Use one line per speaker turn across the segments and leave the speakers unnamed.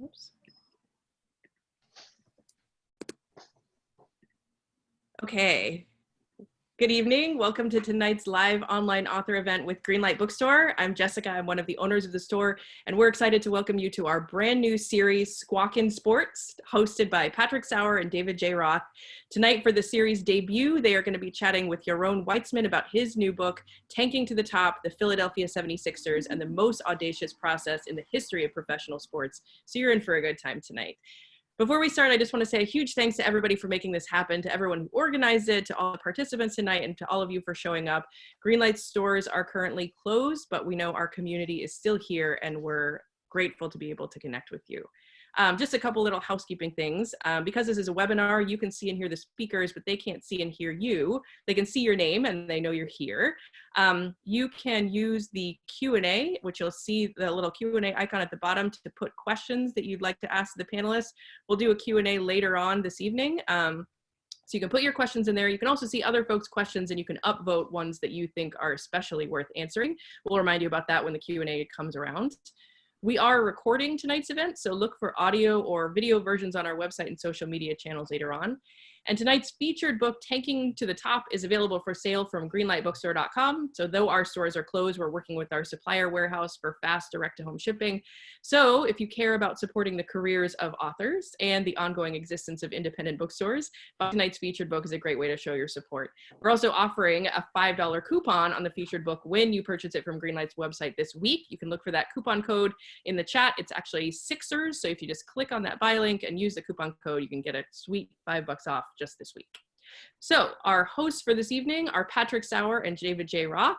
Oops. Okay. Good evening. Welcome to tonight's live online author event with Greenlight Bookstore. I'm Jessica. I'm one of the owners of the store, and we're excited to welcome you to our brand new series, Squawkin Sports, hosted by Patrick Sauer and David J. Roth. Tonight, for the series debut, they are going to be chatting with Yaron Weitzman about his new book, Tanking to the Top, the Philadelphia 76ers and the Most Audacious Process in the History of Professional Sports. So you're in for a good time tonight. Before we start, I just want to say a huge thanks to everybody for making this happen, to everyone who organized it, to all the participants tonight, and to all of you for showing up. Greenlight's stores are currently closed, but we know our community is still here, and we're grateful to be able to connect with you. Just a couple little housekeeping things. Because this is a webinar, you can see and hear the speakers, but they can't see and hear you. They can see your name and they know you're here. You can use the Q&A, which you'll see the little Q&A icon at the bottom, to put questions that you'd like to ask the panelists. We'll do a Q&A later on this evening. So you can put your questions in there. You can also see other folks' questions, and you can upvote ones that you think are especially worth answering. We'll remind you about that when the Q&A comes around. We are recording tonight's event, so look for audio or video versions on our website and social media channels later on. And tonight's featured book, Tanking to the Top, is available for sale from greenlightbookstore.com. So though our stores are closed, we're working with our supplier warehouse for fast direct-to-home shipping. So if you care about supporting the careers of authors and the ongoing existence of independent bookstores, tonight's featured book is a great way to show your support. We're also offering a $5 coupon on the featured book when you purchase it from Greenlight's website this week. You can look for that coupon code in the chat. It's actually Sixers. So if you just click on that buy link and use the coupon code, you can get a sweet $5 off just this week. So our hosts for this evening are Patrick Sauer and David J. Roth.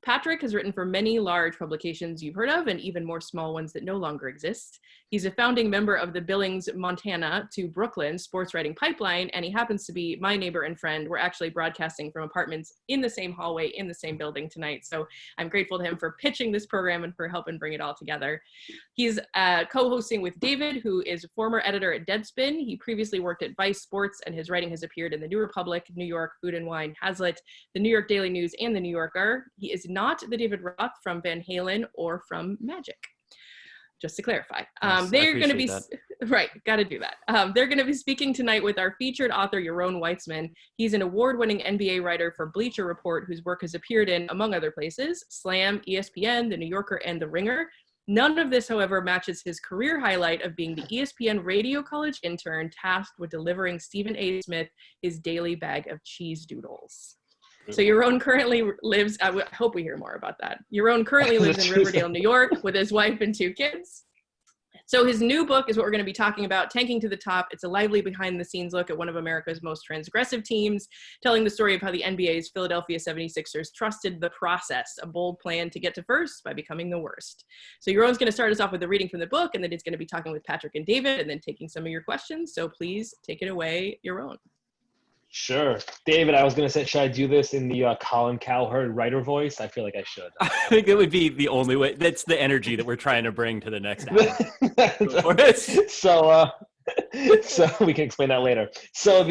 Patrick has written for many large publications you've heard of and even more small ones that no longer exist. He's a founding member of the Billings, Montana to Brooklyn sports writing pipeline, and he happens to be my neighbor and friend. We're actually broadcasting from apartments in the same hallway in the same building tonight. So I'm grateful to him for pitching this program and for helping bring it all together. He's co-hosting with David, who is a former editor at Deadspin. He previously worked at Vice Sports, and his writing has appeared in the New Republic, New York, Food and Wine, Hazlitt, the New York Daily News, and the New Yorker. He is not the David Roth from Van Halen or from Magic, just to clarify. They're going to be, right, got to do that. They're going to be speaking tonight with our featured author, Yaron Weitzman. He's an award-winning NBA writer for Bleacher Report, whose work has appeared in, among other places, Slam, ESPN, The New Yorker, and The Ringer. None of this, however, matches his career highlight of being the ESPN radio college intern tasked with delivering Stephen A. Smith his daily bag of cheese doodles. So Yaron currently lives, I hope we hear more about that. Yaron currently lives in Riverdale, New York with his wife and 2 kids. So his new book is what we're going to be talking about, Tanking to the Top. It's a lively behind-the-scenes look at one of America's most transgressive teams, telling the story of how the NBA's Philadelphia 76ers trusted the process, a bold plan to get to first by becoming the worst. So Yaron's going to start us off with a reading from the book, and then he's going to be talking with Patrick and David, and then taking some of your questions. So please take it away, Yaron.
Sure. David, I was going to say, should I do this in the Colin Cowherd writer voice? I feel like I should.
I think it would be the only way. That's the energy that we're trying to bring to the next hour.
So we can explain that later. So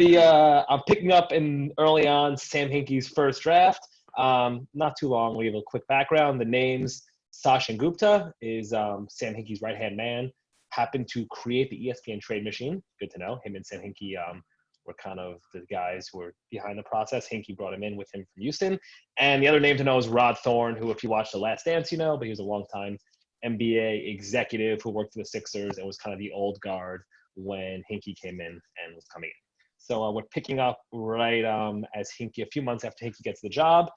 I'm picking up in early on Sam Hinkie's first draft. Not too long. We have a quick background. The names Sachin Gupta is Sam Hinkie's right-hand man. Happened to create the ESPN trade machine. Good to know. Him and Sam Hinkie were kind of the guys who were behind the process. Hinkie brought him in with him from Houston. And the other name to know is Rod Thorne, who, if you watch The Last Dance, you know, but he was a longtime NBA executive who worked for the Sixers and was kind of the old guard when Hinkie came in and was coming in. So we're picking up right as Hinkie, a few months after Hinkie gets the job,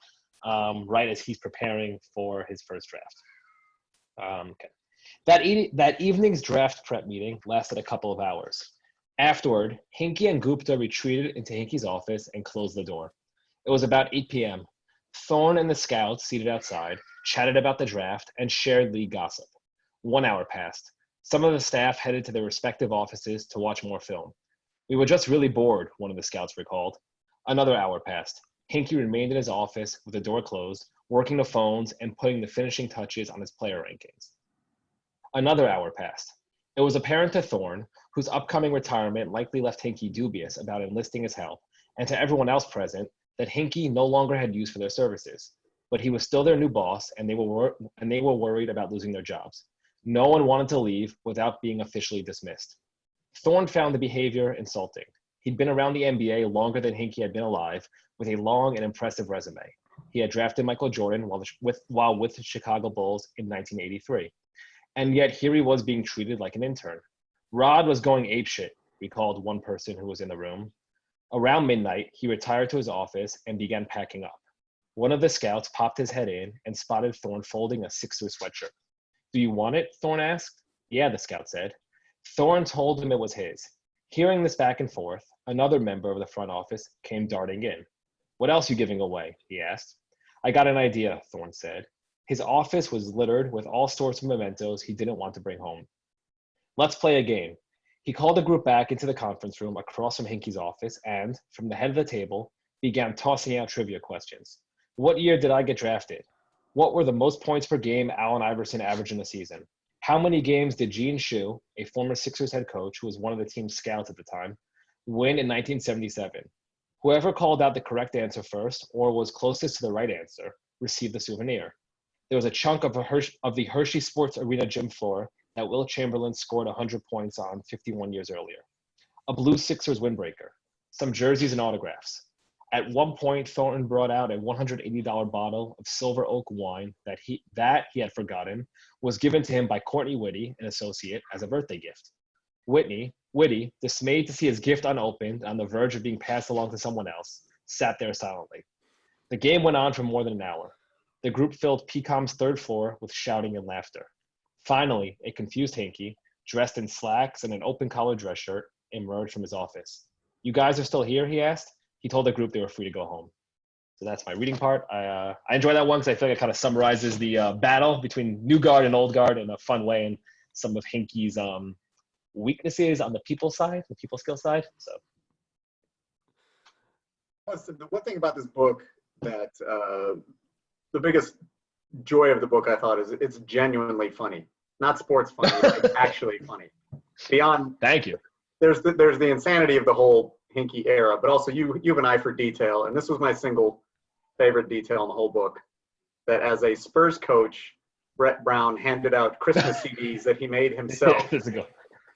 right as he's preparing for his first draft. Okay. That evening's draft prep meeting lasted a couple of hours. Afterward, Hinkie and Gupta retreated into Hinkie's office and closed the door. It was about 8 p.m. Thorne and the scouts, seated outside, chatted about the draft and shared league gossip. 1 hour passed. Some of the staff headed to their respective offices to watch more film. We were just really bored, one of the scouts recalled. Another hour passed. Hinkie remained in his office with the door closed, working the phones and putting the finishing touches on his player rankings. Another hour passed. It was apparent to Thorne, whose upcoming retirement likely left Hinkie dubious about enlisting his help, and to everyone else present, that Hinkie no longer had use for their services. But he was still their new boss, and they were worried about losing their jobs. No one wanted to leave without being officially dismissed. Thorne found the behavior insulting. He'd been around the NBA longer than Hinkie had been alive, with a long and impressive resume. He had drafted Michael Jordan while with the Chicago Bulls in 1983. And yet here he was being treated like an intern. Rod was going apeshit, recalled one person who was in the room. Around midnight, he retired to his office and began packing up. One of the scouts popped his head in and spotted Thorne folding a Sixers sweatshirt. Do you want it? Thorne asked. Yeah, the scout said. Thorne told him it was his. Hearing this back and forth, another member of the front office came darting in. What else you giving away? He asked. I got an idea, Thorne said. His office was littered with all sorts of mementos he didn't want to bring home. Let's play a game. He called the group back into the conference room across from Hinkie's office and, from the head of the table, began tossing out trivia questions. What year did I get drafted? What were the most points per game Allen Iverson averaged in a season? How many games did Gene Shue, a former Sixers head coach who was one of the team's scouts at the time, win in 1977? Whoever called out the correct answer first or was closest to the right answer received the souvenir. There was a chunk of the Hershey Sports Arena gym floor that Wilt Chamberlain scored 100 points on 51 years earlier. A blue Sixers windbreaker, some jerseys and autographs. At one point, Thornton brought out a $180 bottle of Silver Oak wine that he had forgotten was given to him by Courtney Whitty, an associate, as a birthday gift. Whitty, dismayed to see his gift unopened on the verge of being passed along to someone else, sat there silently. The game went on for more than an hour. The group filled PCOM's third floor with shouting and laughter. Finally, a confused Hinkie, dressed in slacks and an open-collar dress shirt, emerged from his office. You guys are still here, he asked. He told the group they were free to go home. So that's my reading part. I enjoy that one because I feel like it kind of summarizes the battle between new guard and old guard in a fun way, and some of Hinkie's weaknesses on the people side, the people skill side. So
the one thing about this book that the biggest joy of the book, I thought, is it's genuinely funny. Not sports funny, it's actually funny. Beyond,
thank you.
There's the insanity of the whole Hinkie era, but also you have an eye for detail, and this was my single favorite detail in the whole book. That as a Spurs coach, Brett Brown handed out Christmas CDs that he made himself,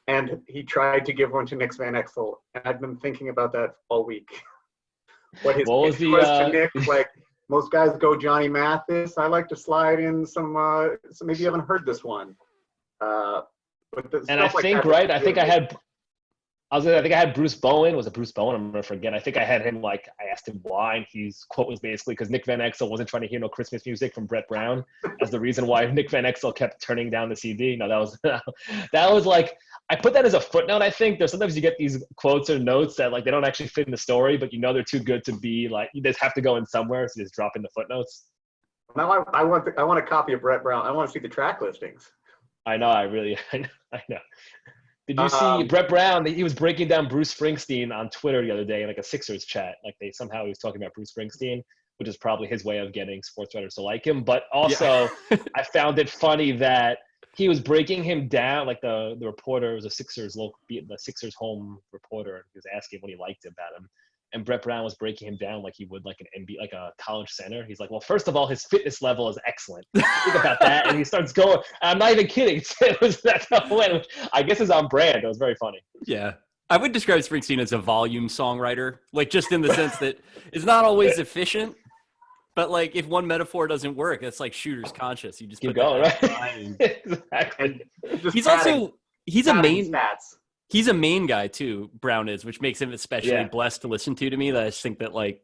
and he tried to give one to Nick Van Exel, and I've been thinking about that all week. What his pitch was to Nick, like, most guys go Johnny Mathis. I like to slide in some maybe you haven't heard this one.
And I think, right, I think I had Bruce Bowen. Was it Bruce Bowen? I'm going to forget. I think I had him, like, I asked him why, and his quote was basically because Nick Van Exel wasn't trying to hear no Christmas music from Brett Brown as the reason why Nick Van Exel kept turning down the CD. No, that was like, I put that as a footnote, I think. There's sometimes you get these quotes or notes that, like, they don't actually fit in the story, but you know they're too good to be, like, you just have to go in somewhere, so you just drop in the footnotes.
Now I want a copy of Brett Brown. I want to see the track listings.
I know. I know. Did you see Brett Brown? He was breaking down Bruce Springsteen on Twitter the other day in like a Sixers chat. Like he was talking about Bruce Springsteen, which is probably his way of getting sports writers to like him. But also, I found it funny that he was breaking him down. Like the reporter was the Sixers home reporter. And he was asking what he liked about him. And Brett Brown was breaking him down like he would like an NBA, like a college center. He's like, well, first of all, his fitness level is excellent. Think about that. And he starts going. I'm not even kidding. That's how it went, which I guess is on brand. It was very funny.
Yeah. I would describe Springsteen as a volume songwriter, like just in the sense that it's not always efficient, but like if one metaphor doesn't work, it's like shooter's conscious. You just
keep going, right?
Exactly.
He's a main stats. He's a main guy too, Brown is, which makes him especially blessed to listen to me. That I just think that like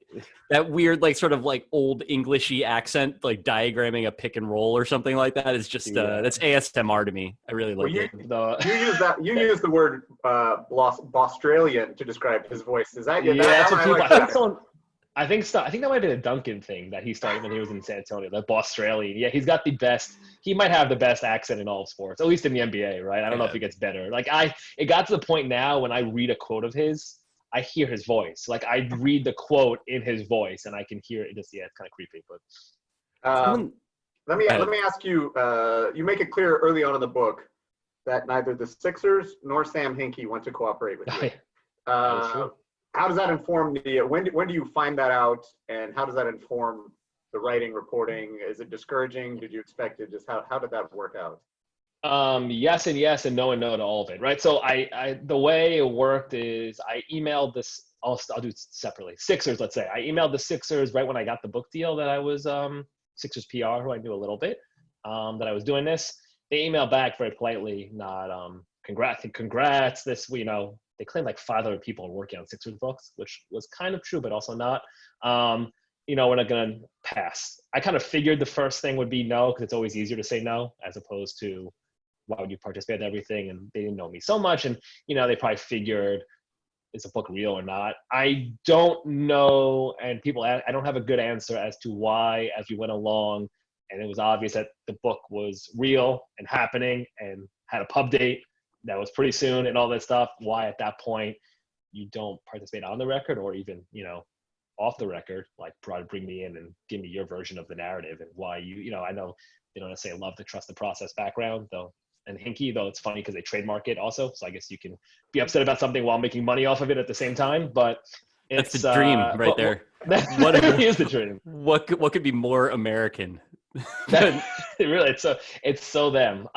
that weird, like sort of like old Englishy accent, like diagramming a pick and roll or something like that is just that's ASMR to me. I really like it.
You use the word Australian to describe his voice. Is that
that's what people. I think that might have been a Duncan thing that he started when he was in San Antonio, the Australian. Yeah, he's got the best. He might have the best accent in all of sports, at least in the NBA, right? I don't know if it gets better. Like it got to the point now when I read a quote of his, I hear his voice. Like I read the quote in his voice, and I can hear it. It's kind of creepy, but.
Let me ask you. You make it clear early on in the book that neither the Sixers nor Sam Hinkie want to cooperate with you. How does that inform when do you find that out, and how does that inform the writing, reporting? Is it discouraging? Did you expect it? Just how did that work out?
Yes and yes and no to all of it, right? So I the way it worked is I emailed this. I'll do it separately. Sixers, let's say. I emailed the Sixers right when I got the book deal that I was Sixers PR, who I knew a little bit, that I was doing this. They emailed back very politely, not congrats. This, they claimed like 500 people are working on Sixers books, which was kind of true, but also not. We're not going to pass. I kind of figured the first thing would be no, because it's always easier to say no as opposed to why would you participate in everything? And they didn't know me so much. And, they probably figured, is the book real or not? I don't know. And I don't have a good answer as to why, as we went along, and it was obvious that the book was real and happening and had a pub date that was pretty soon and all that stuff, why at that point you don't participate on the record or even, off the record, like bring me in and give me your version of the narrative and why I know they don't necessarily love the trust the process background though. And Hinky, though, it's funny because they trademark it also. So I guess you can be upset about something while making money off of it at the same time. But
that's the dream right there.
What is the dream?
What could be more American?
Really, it's so them.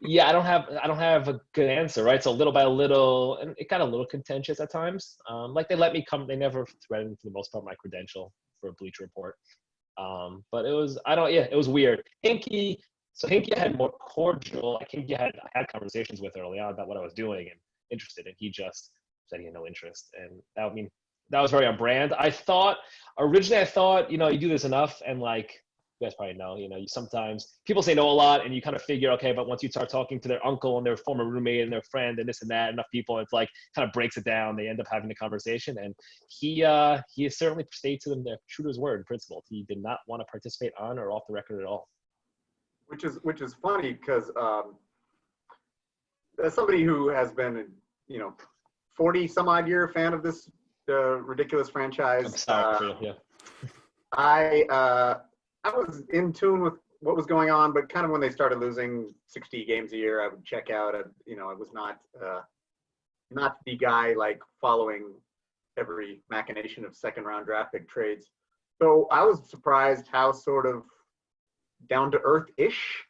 Yeah, I don't have a good answer, right? So little by little, and it got a little contentious at times. Like they let me come, they never threatened for the most part my credential for a Bleacher Report. But it was weird. Hinky. So Hinky had more cordial. I had conversations with early on about what I was doing and interested, and he just said he had no interest. And that was very on brand. Originally I thought, you do this enough, and like you guys probably know, you sometimes people say no a lot, and you kind of figure, okay, but once you start talking to their uncle and their former roommate and their friend and this and that, enough people, it's like kind of breaks it down. They end up having the conversation, and he certainly stayed to them, true to his word, principle. He did not want to participate on or off the record at all.
Which is funny because as somebody who has been 40 some odd year fan of this ridiculous franchise,
I'm sorry, yeah.
I was in tune with what was going on, but kind of when they started losing 60 games a year, I would check out. I was not the guy like following every machination of second round draft pick trades. So I was surprised how sort of down to earth-ish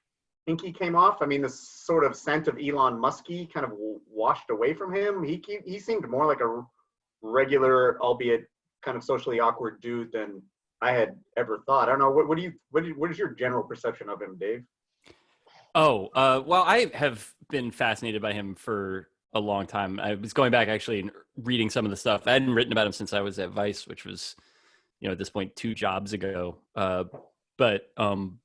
Hinky came off. I mean, the sort of scent of Elon Musky kind of washed away from him. He seemed more like a regular, albeit kind of socially awkward dude than I had ever thought. I don't know. What is your general perception of him, Dave?
Well, I have been fascinated by him for a long time. I was going back actually and reading some of the stuff. I hadn't written about him since I was at Vice, which was, at this point 2 jobs ago. But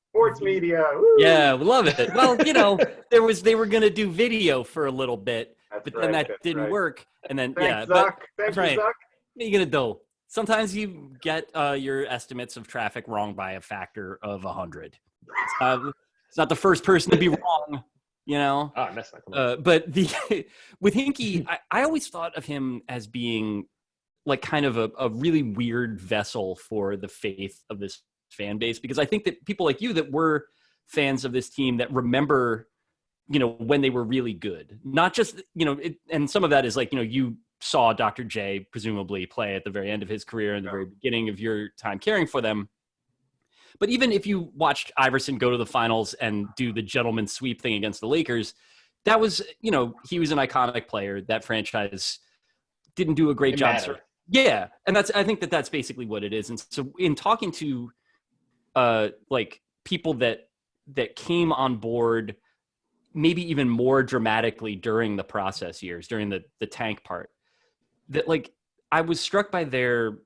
sports media. Woo.
Yeah, we love it. Well, they were going to do video for a little bit, then that didn't work. And then,
Thanks,
Zuck.
Thanks, right. Zuck.
What are you going to do? Sometimes you get your estimates of traffic wrong by a factor of 100. It's not the first person to be wrong, Oh,
that's not
but with Hinky, I always thought of him as being like kind of a really weird vessel for the faith of this fan base, because I think that people like you that were fans of this team that remember, when they were really good, not just, and some of that is like, you saw Dr. J presumably play at the very end of his career and the very beginning of your time caring for them. But even if you watched Iverson go to the finals and do the gentleman sweep thing against the Lakers, that was, he was an iconic player. That franchise didn't do a great job. Yeah. And I think that's basically what it is. And so in talking to like people that came on board maybe even more dramatically during the process years, during the tank part, that like I was struck by their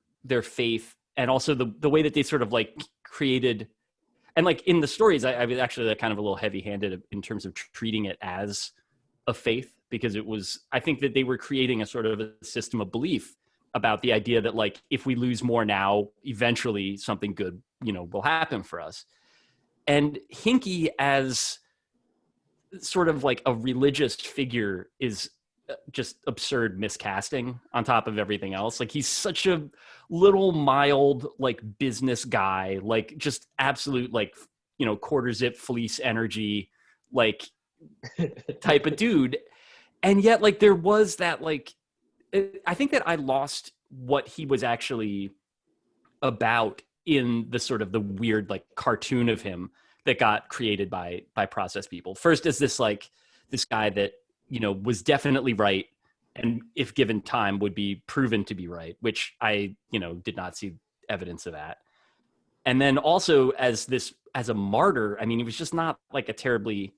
faith and also the way that they sort of like created, and like in the stories, I was actually kind of a little heavy-handed in terms of treating it as a faith, because I think that they were creating a sort of a system of belief about the idea that like if we lose more now, eventually something good will happen for us. And Hinky as sort of like a religious figure is just absurd miscasting on top of everything else. Like he's such a little mild like business guy, like just absolute like quarter zip fleece energy like type of dude. And yet like there was that like I think that I lost what he was actually about in the sort of the weird like cartoon of him that got created by process people. First is this guy that, was definitely right, and if given time would be proven to be right, which I, did not see evidence of that. And then also as a martyr, I mean, he was just not like a terribly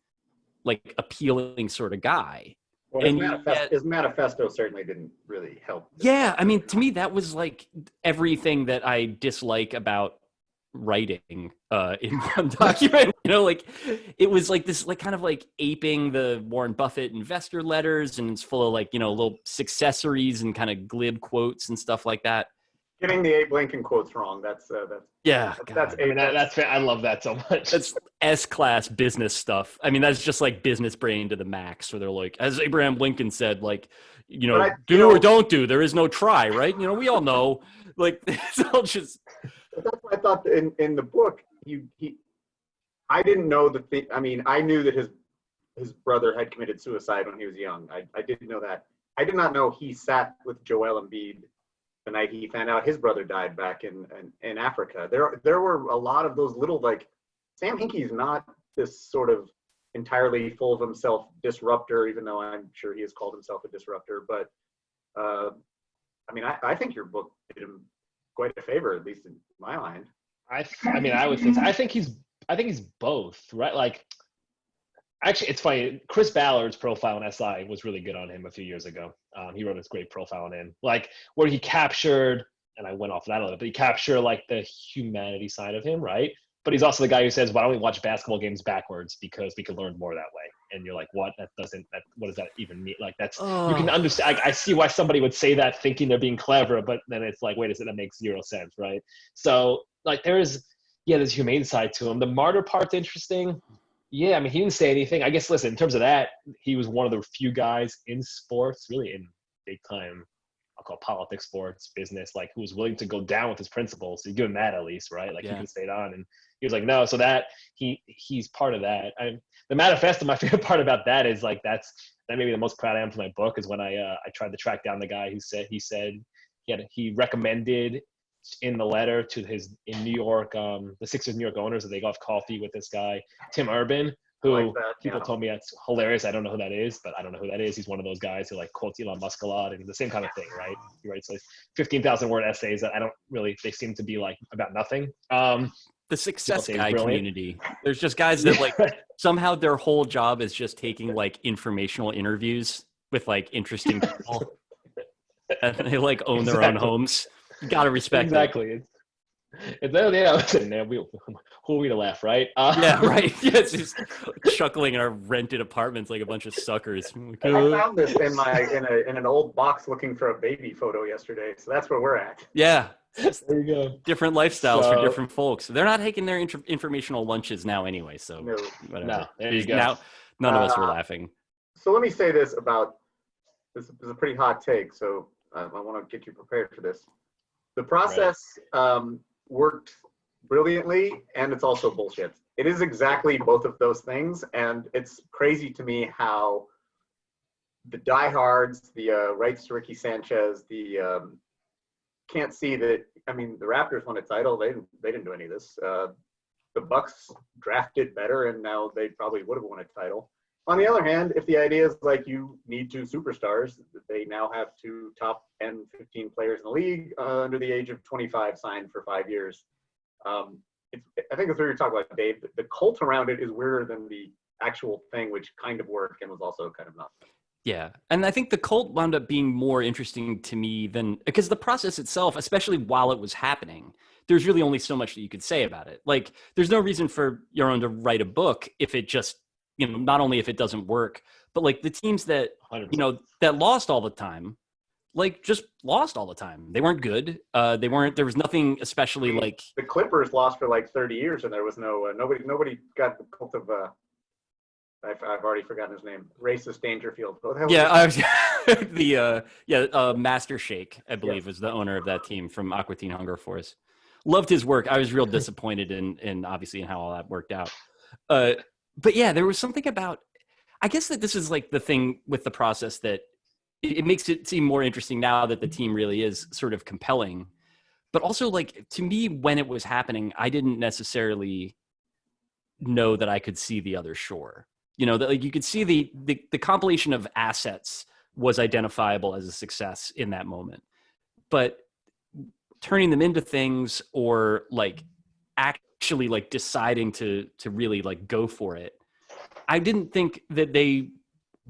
appealing sort of guy.
Well, his manifesto certainly didn't really help.
Yeah, I mean, to me, that was like everything that I dislike about writing in one document. It was like this, kind of aping the Warren Buffett investor letters, and it's full of little successories and kind of glib quotes and stuff like that.
Getting the Abe Lincoln quotes wrong. That's
I love that so much.
That's S-class business stuff. I mean, that's just like business brain to the max, where they're like, as Abraham Lincoln said, do or don't do. There is no try, right? We all know. It's all just.
But that's what I thought in the book. I didn't know the thing. I mean, I knew that his brother had committed suicide when he was young. I didn't know that. I did not know he sat with Joel Embiid the night he found out his brother died back in Africa. There were a lot of those little, Sam Hinkie's not this sort of entirely full of himself disruptor, even though I'm sure he has called himself a disruptor. But I mean, I think your book did him quite a favor, at least in my mind.
I think he's both, right? Actually, it's funny. Chris Ballard's profile in SI was really good on him a few years ago. He wrote this great profile on him, where he captured, and I went off that a little, but he captured the humanity side of him, right? But he's also the guy who says, "Why don't we watch basketball games backwards, because we could learn more that way?" And you're like, "What? What does that even mean?" You can understand. I see why somebody would say that, thinking they're being clever, but then it's wait a second, that makes zero sense, right? So there's humane side to him. The martyr part's interesting. Yeah, I mean, he didn't say anything. I guess, listen, in terms of that, he was one of the few guys in sports, really in big time, I'll call politics, sports, business, who was willing to go down with his principles. So you give him that at least, right? He could have stayed on. And he was like, no. So that he's part of that. The manifesto, my favorite part about that is that may be the most proud I am for my book, is when I tried to track down the guy who said he recommended in the letter to in New York, the Sixers New York owners, that they go have coffee with this guy, Tim Urban, who people told me that's hilarious. I don't know who that is, but I don't know who that is. He's one of those guys who quotes Elon Musk a lot, and the same kind of thing, right? He writes 15,000 word essays that they seem to be about nothing.
The success guy community. There's just guys that somehow their whole job is just taking informational interviews with interesting people, and they own their own homes. You gotta respect
exactly. Listen, man, who are we to laugh, right?
Yeah, right. Yeah, it's just chuckling in our rented apartments like a bunch of suckers.
I found this in an old box looking for a baby photo yesterday, so that's where we're at.
Yeah,
there you go.
Different lifestyles for different folks. They're not taking their informational lunches now anyway, so whatever.
No, there you go.
Now, none of us were laughing.
So let me say this about this is a pretty hot take, so I want to get you prepared for this. The process worked brilliantly, and it's also bullshit. It is exactly both of those things, and it's crazy to me how the diehards, the rights to Ricky Sanchez, can't see that. I mean, the Raptors won a title. They didn't do any of this. The Bucks drafted better, and now they probably would have won a title. On the other hand, if the idea is you need two superstars, they now have two top 10, 15 players in the league under the age of 25 signed for 5 years. I think that's what you're talking about, Dave. The cult around it is weirder than the actual thing, which kind of worked and was also kind of not.
Yeah. And I think the cult wound up being more interesting to me because the process itself, especially while it was happening, there's really only so much that you could say about it. There's no reason for Yaron to write a book if it just, not only if it doesn't work, but the teams that, 100%. That lost all the time, just lost all the time. They weren't good. There was nothing especially
the Clippers lost for 30 years, and there was nobody got the cult of, I've already forgotten his name. Racist Dangerfield.
Master Shake, I believe, was the owner of that team from Aqua Teen Hunger Force. Loved his work. I was real disappointed in obviously in how all that worked out. But yeah, there was something about, I guess that this is the thing with the process that it makes it seem more interesting now that the team really is sort of compelling. But also to me, when it was happening, I didn't necessarily know that I could see the other shore. You know, that like you could see the compilation of assets was identifiable as a success in that moment, but turning them into things or like actually like deciding to really like go for it, I didn't think that they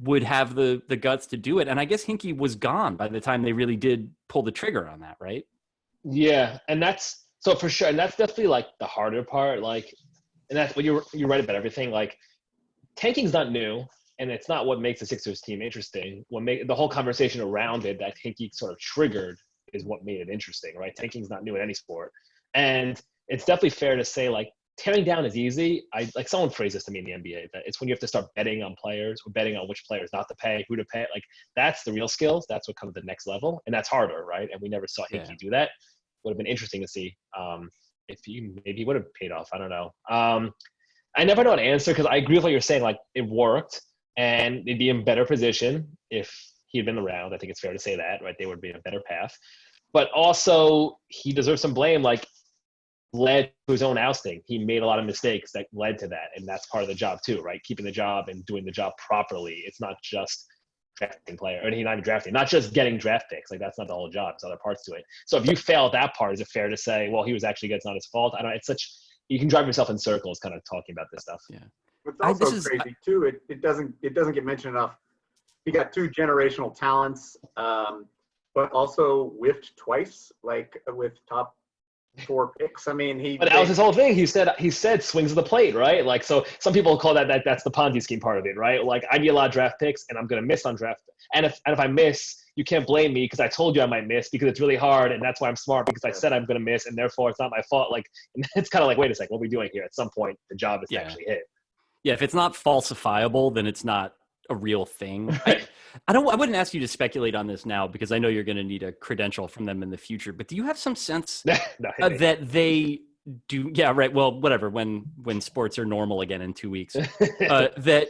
would have the guts to do it. And I guess Hinkie was gone by the time they really did pull the trigger on that, right?
Yeah, and that's so for sure, and that's definitely like the harder part. Like, and that's what you're right about everything. Like, tanking's not new, and it's not what makes the Sixers team interesting. What make the whole conversation around it that Hinkie sort of triggered is what made it interesting, right? Tanking's not new in any sport, and it's definitely fair to say like tearing down is easy. I like someone phrased this to me in the NBA that it's when you have to start betting on players or betting on which players not to pay, who to pay. Like that's the real skills. That's what comes to the next level, and that's harder, right? And we never saw Hinkie do that. Would have been interesting to see if he maybe would have paid off. I don't know. I never know an answer because I agree with what you're saying. Like it worked, and they'd be in better position if he had been around. I think it's fair to say that, right? They would be in a better path. But also, he deserves some blame. Like led to his own ousting. He made a lot of mistakes that led to that, and that's part of the job too, right? Keeping the job and doing the job properly. It's not just drafting player, or not even drafting, not just getting draft picks. Like that's not the whole job. There's other parts to it. So if you fail at that part, is it fair to say, well, he was actually good, it's not his fault? I don't. It's such you can drive yourself in circles, kind of talking about this stuff.
Yeah.
What's also crazy too, it doesn't get mentioned enough. You got two generational talents, but also whiffed twice, like with top 4 picks. I mean,
But that was his whole thing. He said swings of the plate, right? Like so, some people call that's the Ponzi scheme part of it, right? Like I need a lot of draft picks, and I'm gonna miss on draft. And if I miss, you can't blame me because I told you I might miss because it's really hard, and that's why I'm smart because I said I'm gonna miss, and therefore it's not my fault. Like and it's kind of like, wait a second, what are we doing here? At some point, the job is to actually hit.
Yeah, if it's not falsifiable, then it's not a real thing. I wouldn't ask you to speculate on this now because I know you're going to need a credential from them in the future. But do you have some sense that they do? Yeah, right. Well, whatever. When sports are normal again in 2 weeks, that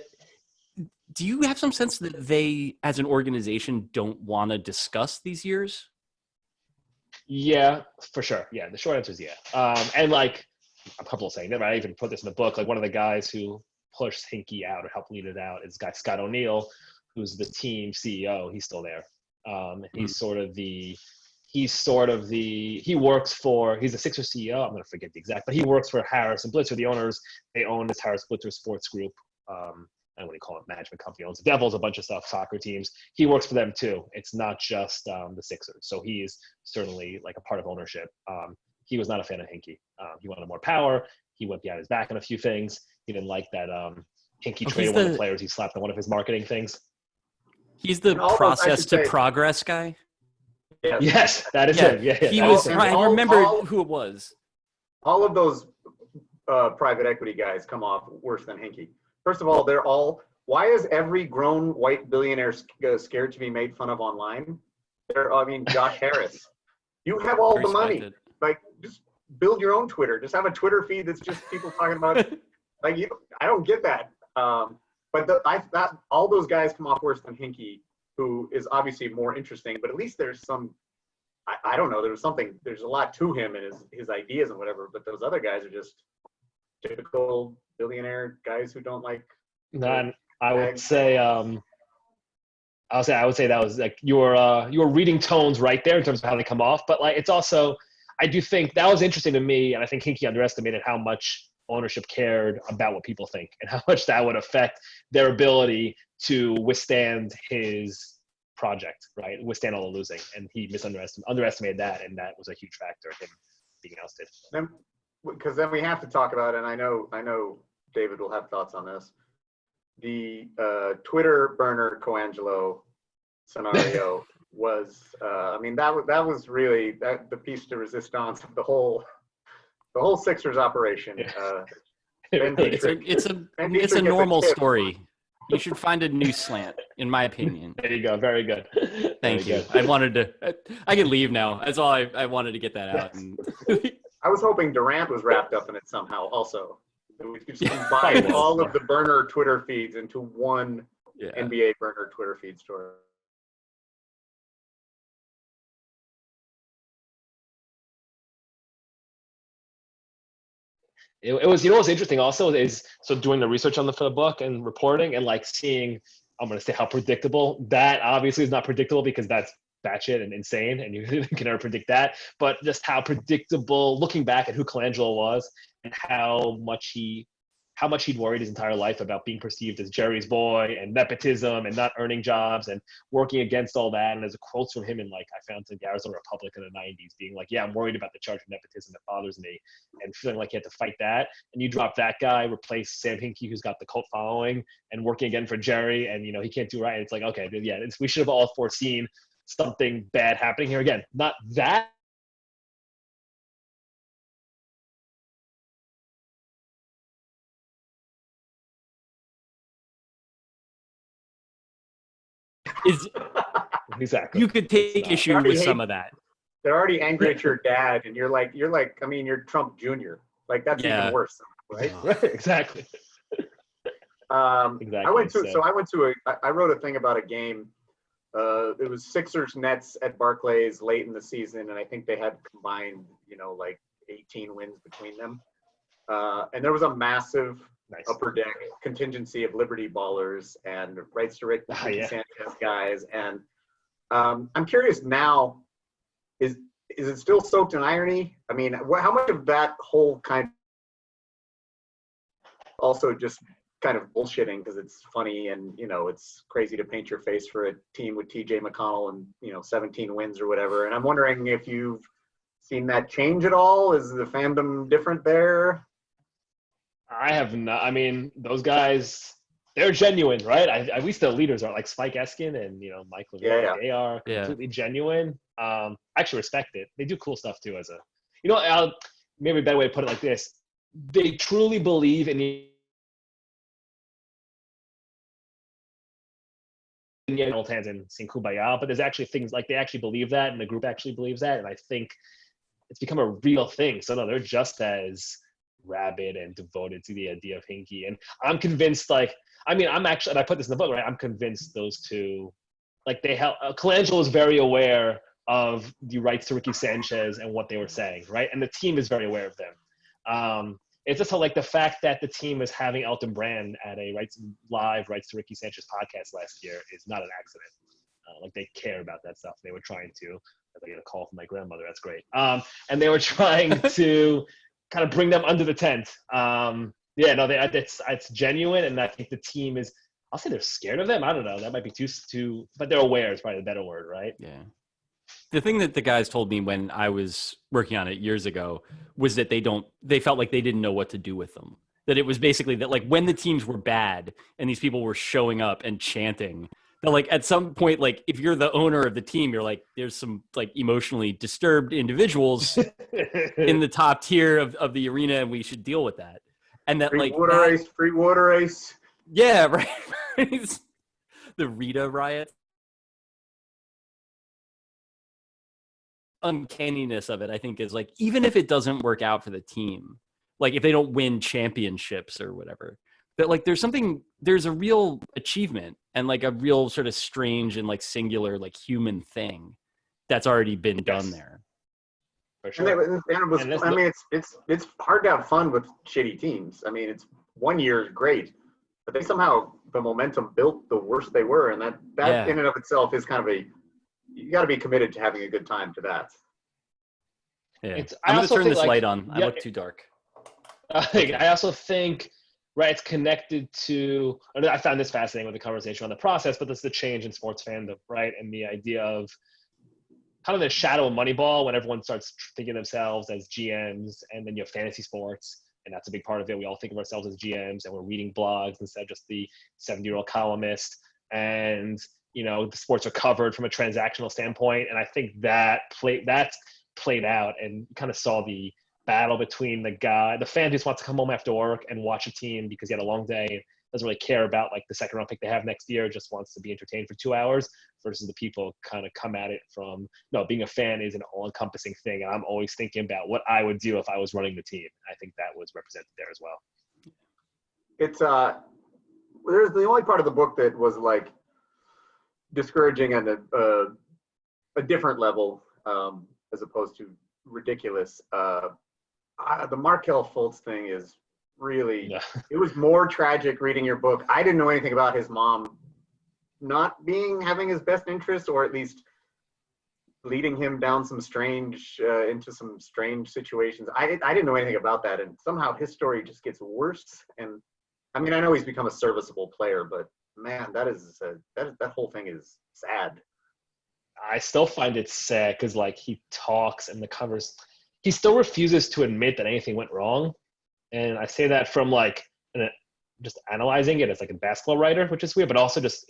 do you have some sense that they, as an organization, don't want to discuss these years?
Yeah, for sure. Yeah, the short answer is yeah. And like I'm comfortable saying that. Right? I even put this in the book. Like one of the guys who pushed Hinkie out or helped lead it out is guy Scott O'Neill, who's the team CEO. He's still there. He's the Sixers CEO. I'm going to forget the exact, but he works for Harris and Blitzer, the owners. They own this Harris Blitzer Sports Group. I don't know what do you call it, management company. Owns the Devils, a bunch of stuff, soccer teams. He works for them too. It's not just the Sixers. So he is certainly like a part of ownership. He was not a fan of Hinkie. He wanted more power. He went behind his back on a few things. He didn't like that Hinkie traded one of the players he slapped on one of his marketing things.
He's the process to progress guy?
Yes, that is him. Yeah,
he was. I remember who it was.
All of those private equity guys come off worse than Hinkie. First of all, why is every grown white billionaire scared to be made fun of online? Josh Harris. You have all the money. Like, just build your own Twitter. Just have a Twitter feed that's just people talking about I don't get that. But all those guys come off worse than Hinkie, who is obviously more interesting. But at least there's some, I don't know. There's a lot to him and his ideas and whatever. But those other guys are just typical billionaire guys who don't like.
I would say that was like you were reading tones right there in terms of how they come off. But like it's also, I do think that was interesting to me, and I think Hinkie underestimated how much ownership cared about what people think and how much that would affect their ability to withstand his project, right? Withstand all the losing. And he underestimated that, and that was a huge factor in him being ousted.
Because then we have to talk about, and I know David will have thoughts on this, the Twitter burner Coangelo scenario was, that was really the piece de resistance of the whole Sixers operation.
It's a normal story. You should find a new slant, in my opinion.
There you go. Very good.
Thank you. I can leave now. That's all I wanted to get that out.
I was hoping Durant was wrapped up in it somehow also. We could just combine all of the burner Twitter feeds into one NBA burner Twitter feed story.
it was, you know, what's interesting also is, so doing the research for the book and reporting and like seeing, I'm going to say how predictable that obviously is not predictable because that's batshit and insane and you can never predict that, but just how predictable, looking back at who Colangelo was and how much he'd worried his entire life about being perceived as Jerry's boy and nepotism and not earning jobs and working against all that. And there's a quote from him in, like, I found in the Arizona Republic in the 90s being like, yeah, I'm worried about the charge of nepotism that bothers me, and feeling like he had to fight that. And you drop that guy, replace Sam Hinkie, who's got the cult following and working again for Jerry, and, you know, he can't do right. It's like, okay, yeah, we should have all foreseen something bad happening here. Again, not that.
Is
Exactly.
you could take issue with some of that.
They're already angry at your dad, and you're like, I mean, you're Trump Jr. Like, that's even worse, right?
Right, exactly.
Exactly. I wrote a thing about a game. It was Sixers Nets at Barclays late in the season, and I think they had combined, you know, like 18 wins between them. And there was a massive upper deck contingency of Liberty ballers and rights to Rick Sanchez guys. And I'm curious now, is it still soaked in irony? I mean, how much of that whole kind also just kind of bullshitting because it's funny and, you know, it's crazy to paint your face for a team with TJ McConnell and, you know, 17 wins or whatever. And I'm wondering if you've seen that change at all. Is the fandom different there?
I have not. I mean, those guys, they're genuine, right? At least the leaders are, like Spike Eskin and, you know, Mike Levine. They are completely genuine. I actually respect it. They do cool stuff too. You know, maybe a better way to put it like this: they truly believe in the old hands and sing kumbaya, but there's actually things like they actually believe that, and the group actually believes that, and I think it's become a real thing. So no, they're just as rabid and devoted to the idea of Hinkie, and I'm convinced. Like, I mean, I'm actually, and I put this in the book, right? I'm convinced those two, like, they help. Colangelo is very aware of the rights to Ricky Sanchez and what they were saying, right? And the team is very aware of them. It's just like the fact that the team is having Elton Brand at a live Rights to Ricky Sanchez podcast last year is not an accident. Like, they care about that stuff. They were trying to. I get a call from my grandmother. That's great. And they were trying to kind of bring them under the tent. It's genuine, and I think the team is. I'll say they're scared of them. I don't know. That might be too. But they're aware is probably the better word, right?
Yeah. The thing that the guys told me when I was working on it years ago was that they felt like they didn't know what to do with them. That it was basically that, like, when the teams were bad and these people were showing up and chanting, that, like, at some point, like, if you're the owner of the team, you're like, there's some, like, emotionally disturbed individuals in the top tier of the arena, and we should deal with that. And that, free
water race.
Yeah, right. The Rita riot. Uncanniness of it, I think, is like, even if it doesn't work out for the team, like if they don't win championships or whatever, that, like, there's a real achievement and, like, a real sort of strange and, like, singular, like, human thing that's already been done there.
For sure. It's hard to have fun with shitty teams. I mean, it's 1 year is great, but they somehow, the momentum built the worse they were, and that in and of itself is kind of you got to be committed to having a good time to that.
Yeah, I'm going to turn this light on. I look too dark.
I also think, right, it's connected to, I found this fascinating with the conversation on the process, but that's the change in sports fandom, right? And the idea of kind of the shadow of Moneyball when everyone starts thinking of themselves as GMs, and then you have fantasy sports, and that's a big part of it. We all think of ourselves as GMs, and we're reading blogs instead of just the 70-year-old columnist. And, you know, the sports are covered from a transactional standpoint. And I think that's played out, and you kind of saw the battle between the fan who just wants to come home after work and watch a team because he had a long day and doesn't really care about, like, the second round pick they have next year, just wants to be entertained for 2 hours, versus the people kind of come at it from, no, being a fan is an all-encompassing thing. And I'm always thinking about what I would do if I was running the team. I think that was represented there as well.
It's there's the only part of the book that was, like, discouraging on a different level, as opposed to ridiculous. the Markelle Fultz thing is really, it was more tragic reading your book. I didn't know anything about his mom not having his best interest, or at least leading him down into some strange situations. I didn't know anything about that, and somehow his story just gets worse. And I mean, I know he's become a serviceable player, but man, that whole thing is sad.
I still find it sad because like he talks and he still refuses to admit that anything went wrong. And I say that from like just analyzing it as like a basketball writer, which is weird, but also just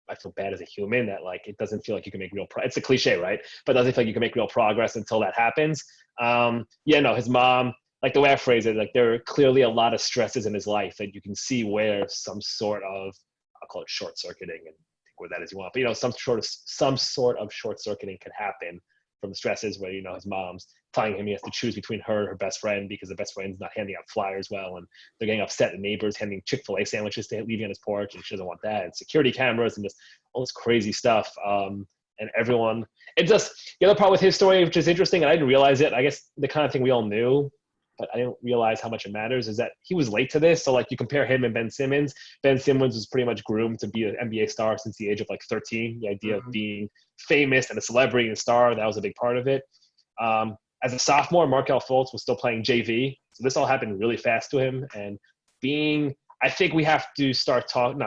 I feel bad as a human that like it doesn't feel like you can make it's a cliche, right? But it doesn't feel like you can make real progress until that happens. His mom, like the way I phrase it, like there are clearly a lot of stresses in his life that you can see where some sort of, I'll call it short circuiting, and take where that is you want, but some sort of short circuiting could happen from the stresses where his mom's telling him he has to choose between her and her best friend because the best friend's not handing out flyers well, and they're getting upset at neighbors handing Chick-fil-A sandwiches to leaving on his porch, and she doesn't want that, and security cameras and just all this crazy stuff. And everyone, it just, the other part with his story, which is interesting, and I didn't realize it, I guess the kind of thing we all knew, but I didn't realize how much it matters, is that he was late to this. So like you compare him and Ben Simmons was pretty much groomed to be an NBA star since the age of like 13. The idea of being famous and a celebrity and a star, that was a big part of it. As a sophomore, Markelle Fultz was still playing JV. So this all happened really fast to him. And I think we have to start talking,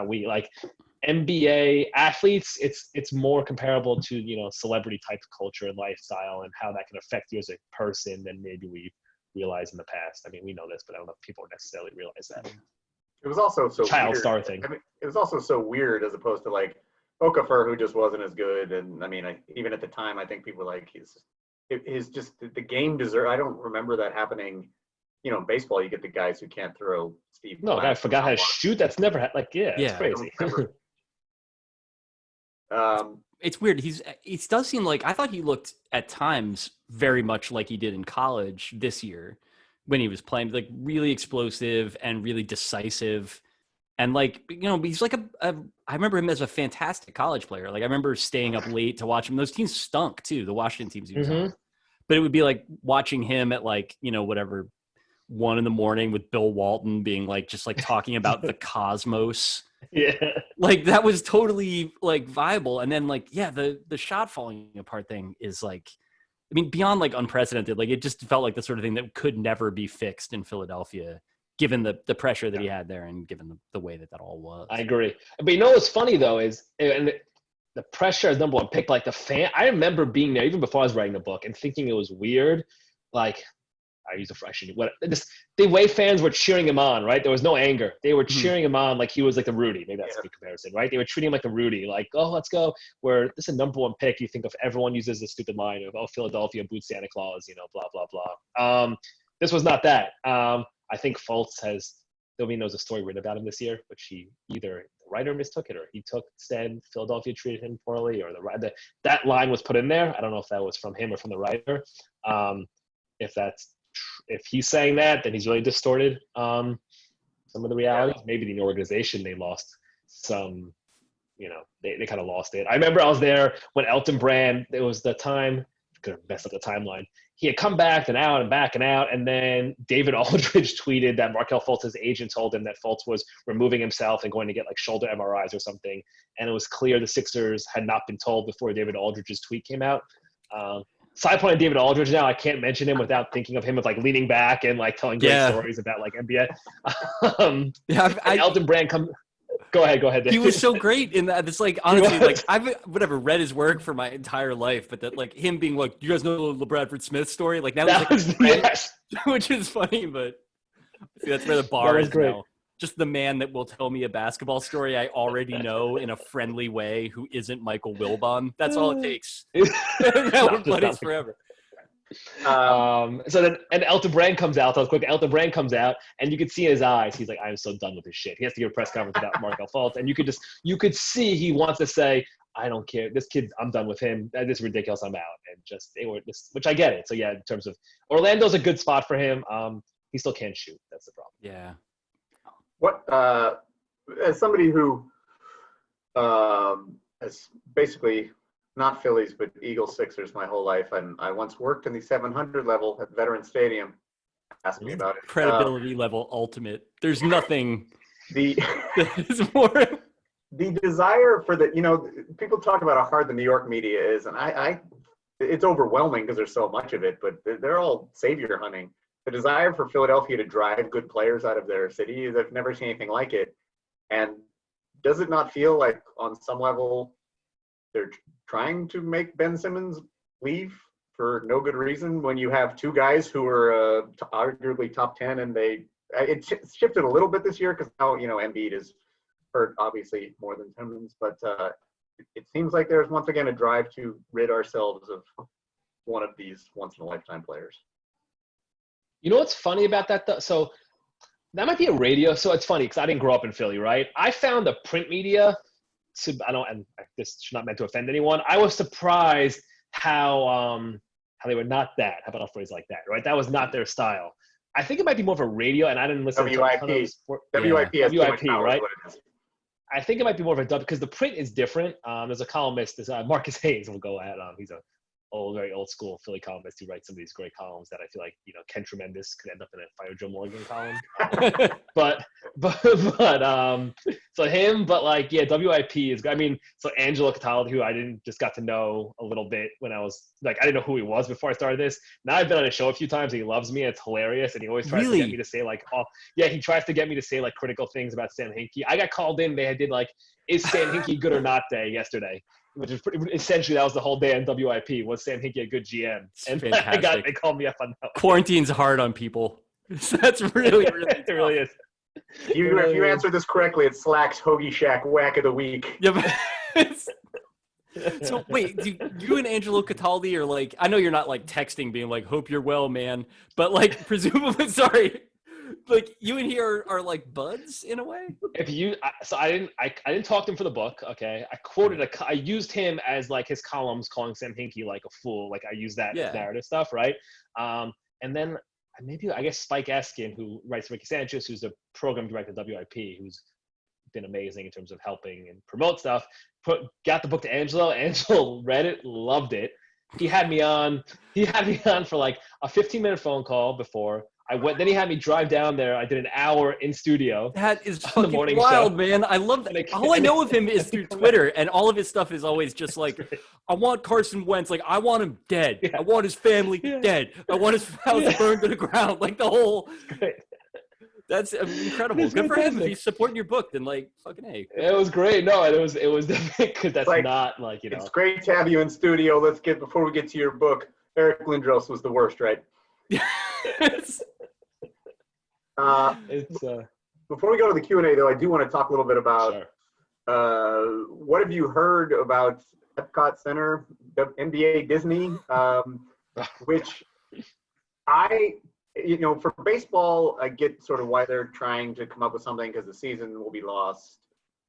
NBA athletes, it's more comparable to, celebrity type culture and lifestyle and how that can affect you as a person than maybe we've realized in the past. I mean, we know this, but I don't know if people necessarily realize that.
It was also so
child
weird.
star thing.
I mean, it was also so weird as opposed to like Okafor, who just wasn't as good. And I mean, even at the time, I think people were like, his just the game deserve. I don't remember that happening. In baseball, you get the guys who can't throw. Steve.
No, I forgot how to shoot. That's never it's crazy.
It's weird. It does seem like, I thought he looked at times very much like he did in college this year when he was playing, like really explosive and really decisive. And like, he's like I remember him as a fantastic college player. Like I remember staying up late to watch him. Those teams stunk too, the Washington teams he was on. But it would be like watching him at like, whatever, 1 a.m. with Bill Walton being like, just like talking about the cosmos.
Yeah.
Like that was totally like viable. And then like, the shot falling apart thing is like, I mean, beyond like unprecedented, like it just felt like the sort of thing that could never be fixed in Philadelphia, given the pressure that he had there and given the way that all was.
I agree. But what's funny though is, and the pressure as number one pick, like the fan, I remember being there even before I was writing the book and thinking it was weird. Like, the way fans were cheering him on, right? There was no anger. They were cheering him on like he was like the Rudy. Maybe that's a good comparison, right? They were treating him like the Rudy, like, oh, let's go. Where this is a number one pick, you think of everyone uses this stupid line of, oh, Philadelphia boots Santa Claus, blah, blah, blah. This was not that. I think Fultz knows a story written about him this year, which he either the writer mistook it or he said Philadelphia treated him poorly, or that line was put in there. I don't know if that was from him or from the writer. If he's saying that, then he's really distorted some of the realities. Maybe the organization, they lost some, they kind of lost it. I remember I was there when Elton Brand, it was the time, could have messed up the timeline. He had come back and out and back and out, and then David Aldridge tweeted that Markelle Fultz's agent told him that Fultz was removing himself and going to get like shoulder MRIs or something. And it was clear the Sixers had not been told before David Aldridge's tweet came out. Side point on David Aldridge now, I can't mention him without thinking of him with like leaning back and like telling great stories about like NBA. Elton Brand Go ahead. Dave.
He was so great in that. It's like, honestly, like I've read his work for my entire life, but that like him being like, you guys know the LeBradford Smith story? Like that was yes. Which is funny, but see, that's where the bar is great. Now. Just the man that will tell me a basketball story I already know in a friendly way who isn't Michael Wilbon. That's all it takes. That would buddies forever.
So then, and Elton Brand comes out. So quick, Elton Brand comes out, and you could see in his eyes, he's like, "I'm so done with this shit." He has to give a press conference about Markelle Fultz, and you could see he wants to say, "I don't care. This kid, I'm done with him. This is ridiculous. I'm out." And which I get it. So yeah, in terms of Orlando's a good spot for him. He still can't shoot. That's the problem.
Yeah.
What as somebody who has basically not Phillies, but Eagles, Sixers my whole life. And I once worked in the 700 level at Veterans Stadium. ask me about it.
Credibility level ultimate. There's nothing
The
that is more.
the desire for people talk about how hard the New York media is, and it's overwhelming because there's so much of it, but they're all savior hunting. The desire for Philadelphia to drive good players out of their city, I've never seen anything like it. And does it not feel like on some level they're trying to make Ben Simmons leave for no good reason when you have two guys who are arguably top 10, and it shifted a little bit this year because now, Embiid is hurt obviously more than Simmons, but it seems like there's once again a drive to rid ourselves of one of these once-in-a-lifetime players.
You know what's funny about that though? So that might be a radio. So it's funny because I didn't grow up in Philly, right? I found the print media and this should not meant to offend anyone. I was surprised how they were not that. How about a phrase like that, right? That was not their style. I think it might be more of a radio, and I didn't listen to a ton of sport.
WIP,
right? I think it might be more of a dub because the print is different. There's a columnist, Marcus Hayes. We'll go at. He's a very old school Philly columnist who writes some of these great columns that I feel like Ken Tremendous could end up in a Fire Joe Morgan column. So him, but WIP is. I mean, so Angelo Cataldi, who I just got to know a little bit when I was I didn't know who he was before I started this. Now I've been on his show a few times. And he loves me. And it's hilarious, and he always tries to get me to say he tries to get me to say critical things about Sam Hinkie. I got called in. They did is Sam Hinkie good or not day yesterday. Which is essentially that was the whole day on WIP. Was Sam Hinkie a good GM? And
fantastic.
They called me up on that.
Quarantine's hard on people. That's really
it really is.
If you answer this correctly, it's Slack's Hoagie Shack Whack of the Week.
Yeah, so wait, do you and Angelo Cataldi are I know you're not texting being hope you're well, man, but presumably, sorry. You and he are buds in a way.
I didn't talk to him for the book. Okay, I used him as his columns calling Sam Hinkie a fool. I used that narrative stuff, right? And then maybe I guess Spike Eskin, who writes Ricky Sanchez, who's the program director at WIP, who's been amazing in terms of helping and promote stuff. Got the book to Angelo. Angelo read it, loved it. He had me on for a 15-minute phone call before. Then he had me drive down there. I did an hour in studio.
That is fucking wild, man. I love that. All I know of him is through Twitter, and all of his stuff is always just I want Carson Wentz. I want him dead. Yeah. I want his family dead. I want his house burned to the ground. The whole. That's incredible. Good for him. If he's supporting your book, then fucking hey.
It was great. No, and it was definitely because that's not
It's great to have you in studio. Before we get to your book. Eric Lindros was the worst, right? Before we go to the Q&A, though, I do want to talk a little bit about what have you heard about Epcot Center, the NBA Disney, which for baseball, I get sort of why they're trying to come up with something because the season will be lost.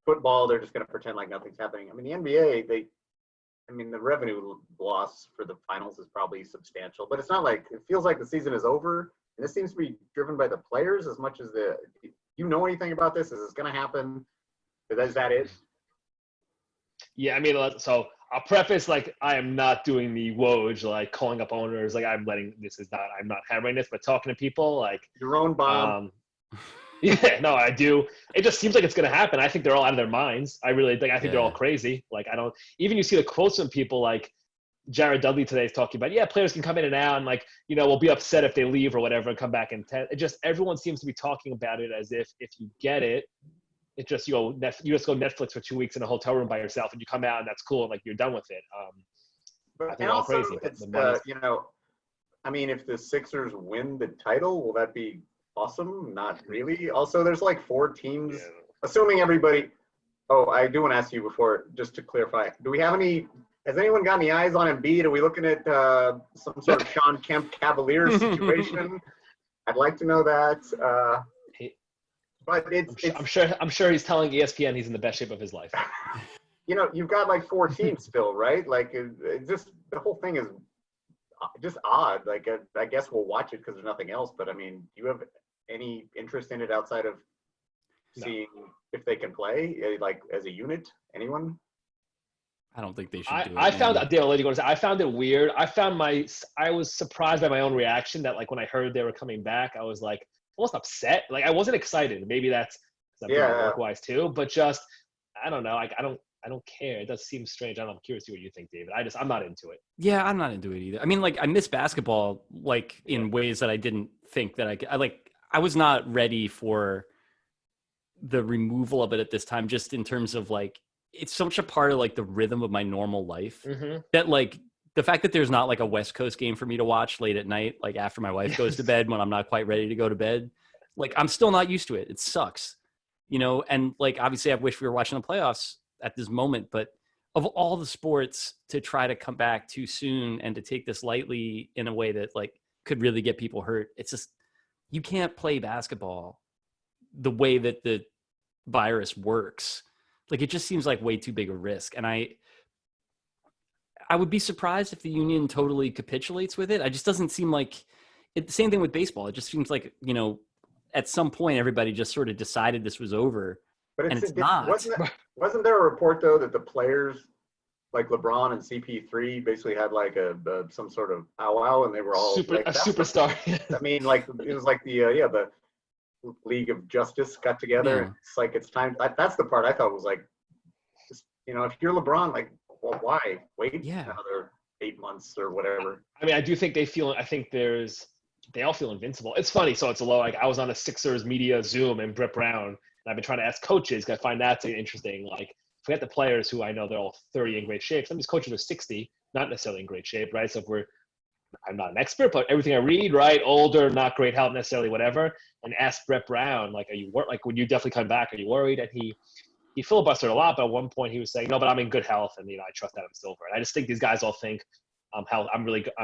Football, they're just going to pretend like nothing's happening. I mean, the NBA, the revenue loss for the finals is probably substantial, but it's not it feels like the season is over. And this seems to be driven by the players as much as anything about this? Is this going to happen? Is that it?
Yeah, so I'll preface I am not doing the Woj calling up owners I'm not hammering this, but talking to people
your own bomb.
Yeah, no, I do. It just seems like it's going to happen. I think they're all out of their minds. I really think they're all crazy. I don't even you see the quotes from people Jared Dudley today is talking about, players can come in and out and we'll be upset if they leave or whatever and come back in 10. It just, everyone seems to be talking about it as if you get it, it just, you just go Netflix for 2 weeks in a hotel room by yourself and you come out and that's cool. And you're done with it.
I think all crazy. It's, if the Sixers win the title, will that be awesome? Not really. Also, there's 4 teams, assuming everybody. Oh, I do want to ask you before, just to clarify, has anyone got any eyes on Embiid? Are we looking at some sort of Sean Kemp Cavaliers situation? I'd like to know that. But
I'm sure he's telling ESPN he's in the best shape of his life.
You've got 4 teams still, right? The whole thing is just odd. I guess we'll watch it because there's nothing else. But do you have any interest in it outside of seeing if they can play as a unit? Anyone?
I don't think they should do it.
I found Dale, I found it weird. I was surprised by my own reaction that like when I heard they were coming back, I was like almost upset. Like I wasn't excited. Maybe that's work-wise too, but just I don't know. Like I don't care. It does seem strange. I'm curious to see what you think, David. I'm not into it.
Yeah, I'm not into it either. I mean, like I miss basketball like in ways that I didn't think that I could. I was not ready for the removal of it at this time, just in terms of like it's such a part of like the rhythm of my normal life that like the fact that there's not like a West Coast game for me to watch late at night, like after my wife goes to bed when I'm not quite ready to go to bed, like I'm still not used to it. It sucks, and like obviously I wish we were watching the playoffs at this moment, but of all the sports to try to come back too soon and to take this lightly in a way that like could really get people hurt, it's just you can't play basketball the way that the virus works. Like, it just seems like way too big a risk. And I would be surprised if the union totally capitulates with it. It just doesn't seem like it. The same thing with baseball. It just seems like, at some point everybody just sort of decided this was over.
But
it's not.
Wasn't there a report though that the players like LeBron and CP3 basically had like some sort of powwow and they were all
a superstar.
I mean, like it was like the League of Justice got together.
Yeah.
It's like it's time. That's the part I thought was like, if you're LeBron, like, well, why wait another 8 months or whatever?
I mean, I do think they all feel invincible. It's funny. So it's like I was on a Sixers media Zoom and Brett Brown, and I've been trying to ask coaches because I find that interesting. Like, forget the players who I know they're all 30 in great shape. Some of these coaches are 60, not necessarily in great shape, right? So I'm not an expert, but everything I read, right, older, not great health necessarily, whatever. And asked Brett Brown, like, when you definitely come back, are you worried? And he filibustered a lot, but at one point he was saying, no, but I'm in good health, and I trust that I'm still over. And I just think these guys all think I'm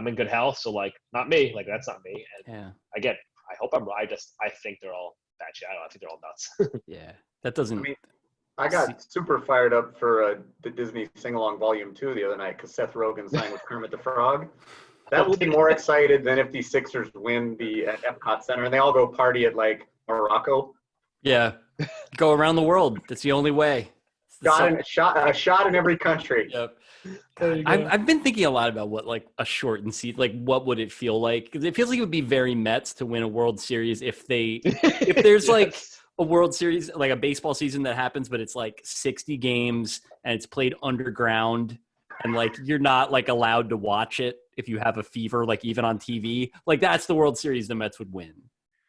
in good health, so like not me, like that's not me. And again, I hope I'm right. I think they're all batshit. I think they're all nuts.
Yeah, that doesn't.
I mean, I got super fired up for the Disney Sing-Along Volume 2 the other night because Seth Rogen signed with Kermit the Frog. That will be more excited than if the Sixers win at Epcot Center and they all go party at like Morocco.
Yeah, go around the world. That's the only way.
A shot in every country.
Yep. God, I've been thinking a lot about what like a shortened season, like what would it feel like? Because it feels like it would be very Mets to win a World Series if there's like a World Series, like a baseball season that happens, but it's like 60 games and it's played underground and like you're not like allowed to watch it if you have a fever, like even on TV. Like that's the World Series the Mets would win.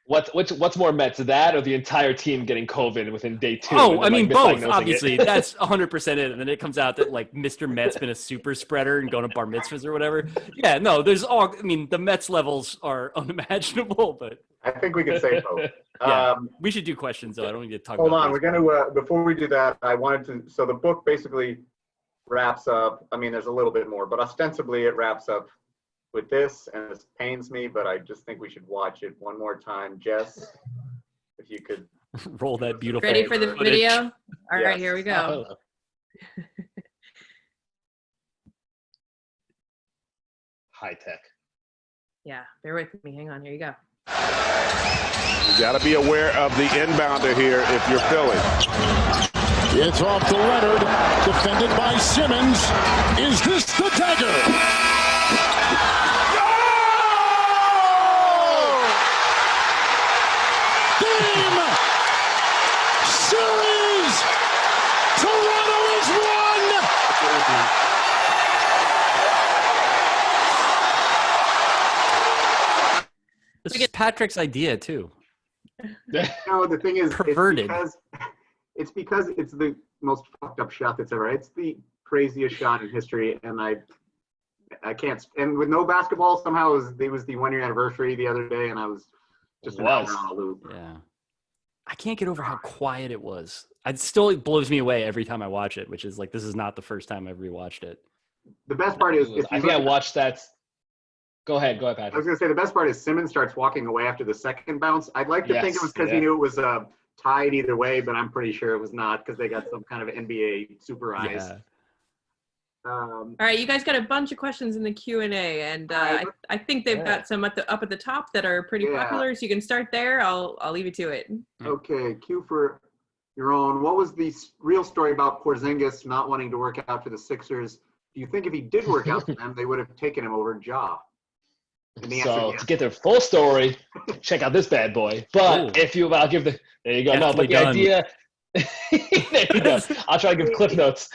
What's more Mets, that or the entire team getting COVID within day 2?
Oh, I mean, both, obviously. That's 100% it. And then it comes out that, like, Mr. Met's been a super spreader and going to bar mitzvahs or whatever. Yeah, no, the Mets levels are unimaginable, but...
I think we can say both.
Yeah, we should do questions, though. I don't need to talk about
Hold on, we're going to, before we do that, I wanted to... So the book basically wraps up. I mean, there's a little bit more, but ostensibly it wraps up with this, and this pains me, but I just think we should watch it one more time. Jess, if you could
roll that beautiful.
Ready for the
footage.
video? All right, here we go.
High tech.
Yeah, bear with me. Hang on. Here you go.
You got to be aware of the inbounder here if you're Philly.
It's off to Leonard, defended by Simmons. Is this the dagger? Series! Toronto has won!
This is Patrick's idea, too.
No, the thing is,
perverted.
It's because it's the most fucked up shot that's ever. It's the craziest shot in history, and I can't. And with no basketball, somehow it was the 1 year anniversary the other day, and I was just an hour on a loop.
Yeah. I can't get over how quiet it was. It blows me away every time I watch it, which is like, this is not the first time I've rewatched it.
The best part is,
I think I watched that. Go ahead, Patrick.
I was going to say, the best part is Simmons starts walking away after the second bounce. I'd like to think it was because he knew it was tied either way, but I'm pretty sure it was not because they got some kind of NBA super eyes.
Yeah.
All right, you guys got a bunch of questions in the Q&A, and I think they've got some up at the top that are pretty popular, so you can start there. I'll leave you to it.
Okay, Q for Yaron, what was the real story about Porzingis not wanting to work out for the Sixers? Do you think if he did work out for them, they would have taken him over Ja?
So to get the full story, check out this bad boy. But I'll give there you go. No, but the idea, there you go. I'll try to give clip notes.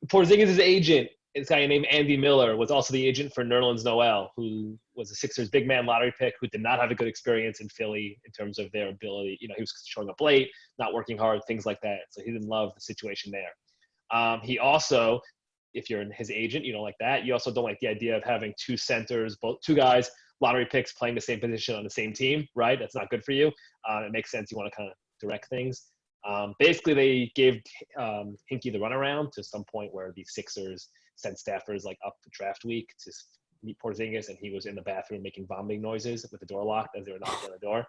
Porzingis' agent, this guy named Andy Miller, was also the agent for Nerlens Noel, who was a Sixers big man lottery pick who did not have a good experience in Philly in terms of their ability. He was showing up late, not working hard, things like that. So he didn't love the situation there. He also, if you're his agent, you don't like that. You also don't like the idea of having two centers, two guys, lottery picks playing the same position on the same team, right? That's not good for you. It makes sense. You want to kind of direct things. Basically, they gave Hinkie the runaround to some point where the Sixers sent staffers up for draft week to meet Porzingis, and he was in the bathroom making vomiting noises with the door locked as they were knocking on the door.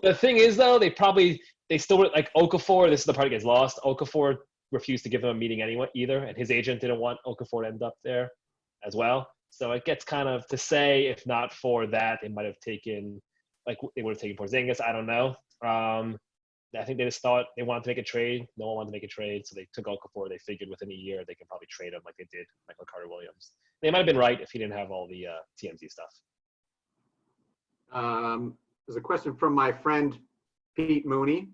The thing is, though, they still were Okafor. This is the part that gets lost. Okafor refused to give him a meeting anyway either, and his agent didn't want Okafor to end up there as well. So it gets kind of to say, if not for that, they might have taken they would have taken Porzingis. I don't know. I think they just thought they wanted to make a trade. No one wanted to make a trade, so they took Okafor. They figured within a year they could probably trade him like they did Michael Carter-Williams. They might have been right if he didn't have all the TMZ stuff.
There's a question from my friend Pete Mooney.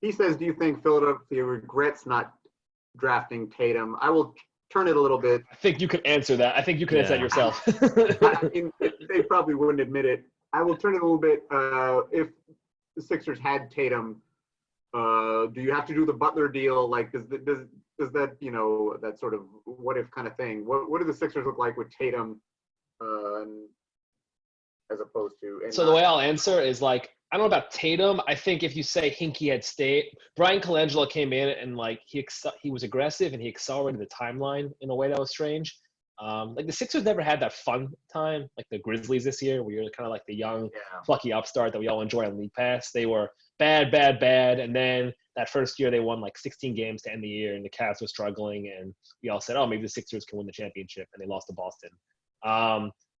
He says, do you think Philadelphia regrets not drafting Tatum? I will turn it a little bit.
I think you could answer that. I think you can answer that yourself.
They probably wouldn't admit it. I will turn it a little bit. If the Sixers had Tatum, do you have to do the Butler deal? Does that, that sort of what if kind of thing? What do the Sixers look like with Tatum as opposed to?
So the way I'll answer is I don't know about Tatum. I think if you say Hinkie had stayed, Brian Colangelo came in and he was aggressive and he accelerated the timeline in a way that was strange. The Sixers never had that fun time like the Grizzlies this year, where you're kind of the young, plucky upstart that we all enjoy on League Pass. They were bad, and then that first year they won 16 games to end the year, and the Cavs were struggling, and we all said, oh, maybe the Sixers can win the championship, and they lost to Boston.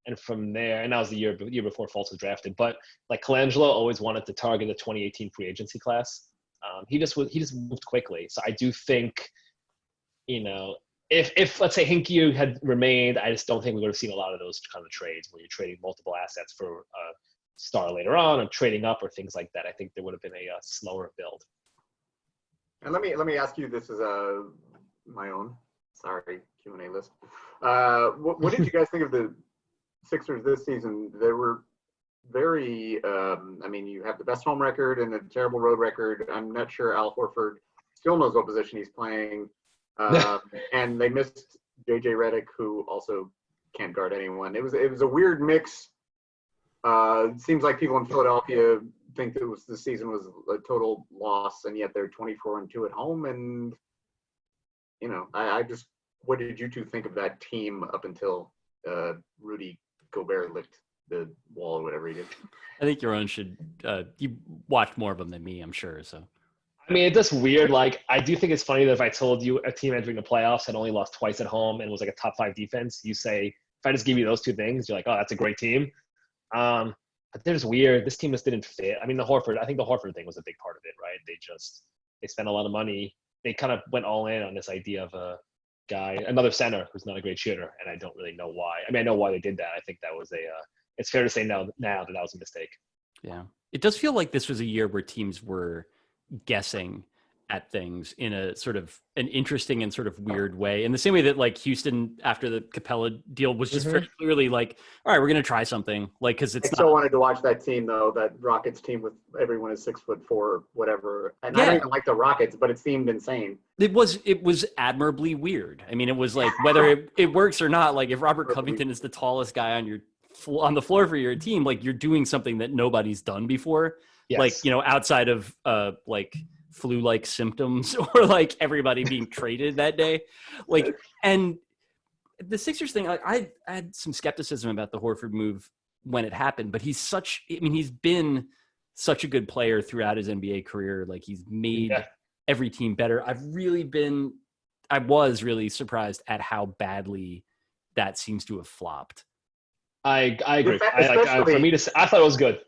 And from there, and that was the year before Fultz was drafted. But Colangelo always wanted to target the 2018 free agency class. He just moved quickly. So I do think, if let's say Hinkie had remained, I just don't think we would have seen a lot of those kind of trades where you're trading multiple assets for a star later on, or trading up, or things like that. I think there would have been a slower build.
And let me ask you, this is my own Q&A list. What did you guys think of the Sixers this season? They were very, you have the best home record and a terrible road record. I'm not sure Al Horford still knows what position he's playing. And they missed JJ Redick, who also can't guard anyone. It was a weird mix. It seems like people in Philadelphia think that the season was a total loss, and yet they're 24-2 at home. And what did you two think of that team up until Rudy Gobert licked the wall or whatever he did?
I think Yaron should. You watched more of them than me, I'm sure. So.
It's just weird. I do think it's funny that if I told you a team entering the playoffs had only lost twice at home and was a top 5 defense, you say, if I just give you those two things, you're like, oh, that's a great team. But they're just weird. This team just didn't fit. I think the Horford thing was a big part of it, right? They spent a lot of money. They kind of went all in on this idea of a guy, another center who's not a great shooter, and I don't really know why. I know why they did that. I think that was it's fair to say now that was a mistake.
Yeah. It does feel like this was a year where teams were guessing at things in a sort of an interesting and sort of weird way. In the same way that Houston after the Capella deal was just very clearly all right, we're going to try something. Cause it's
I wanted to watch that team though, that Rockets team with everyone is 6'4", whatever. And I don't even like the Rockets, but it seemed insane.
It was admirably weird. It was whether it works or not, if Robert Covington is the tallest guy on the floor for your team, you're doing something that nobody's done before. Yes. Outside of flu-like symptoms or everybody being traded that day. And the Sixers thing, I had some skepticism about the Horford move when it happened, but he's been such a good player throughout his NBA career. He's made every team better. I was really surprised at how badly that seems to have flopped.
I agree. I thought it was good.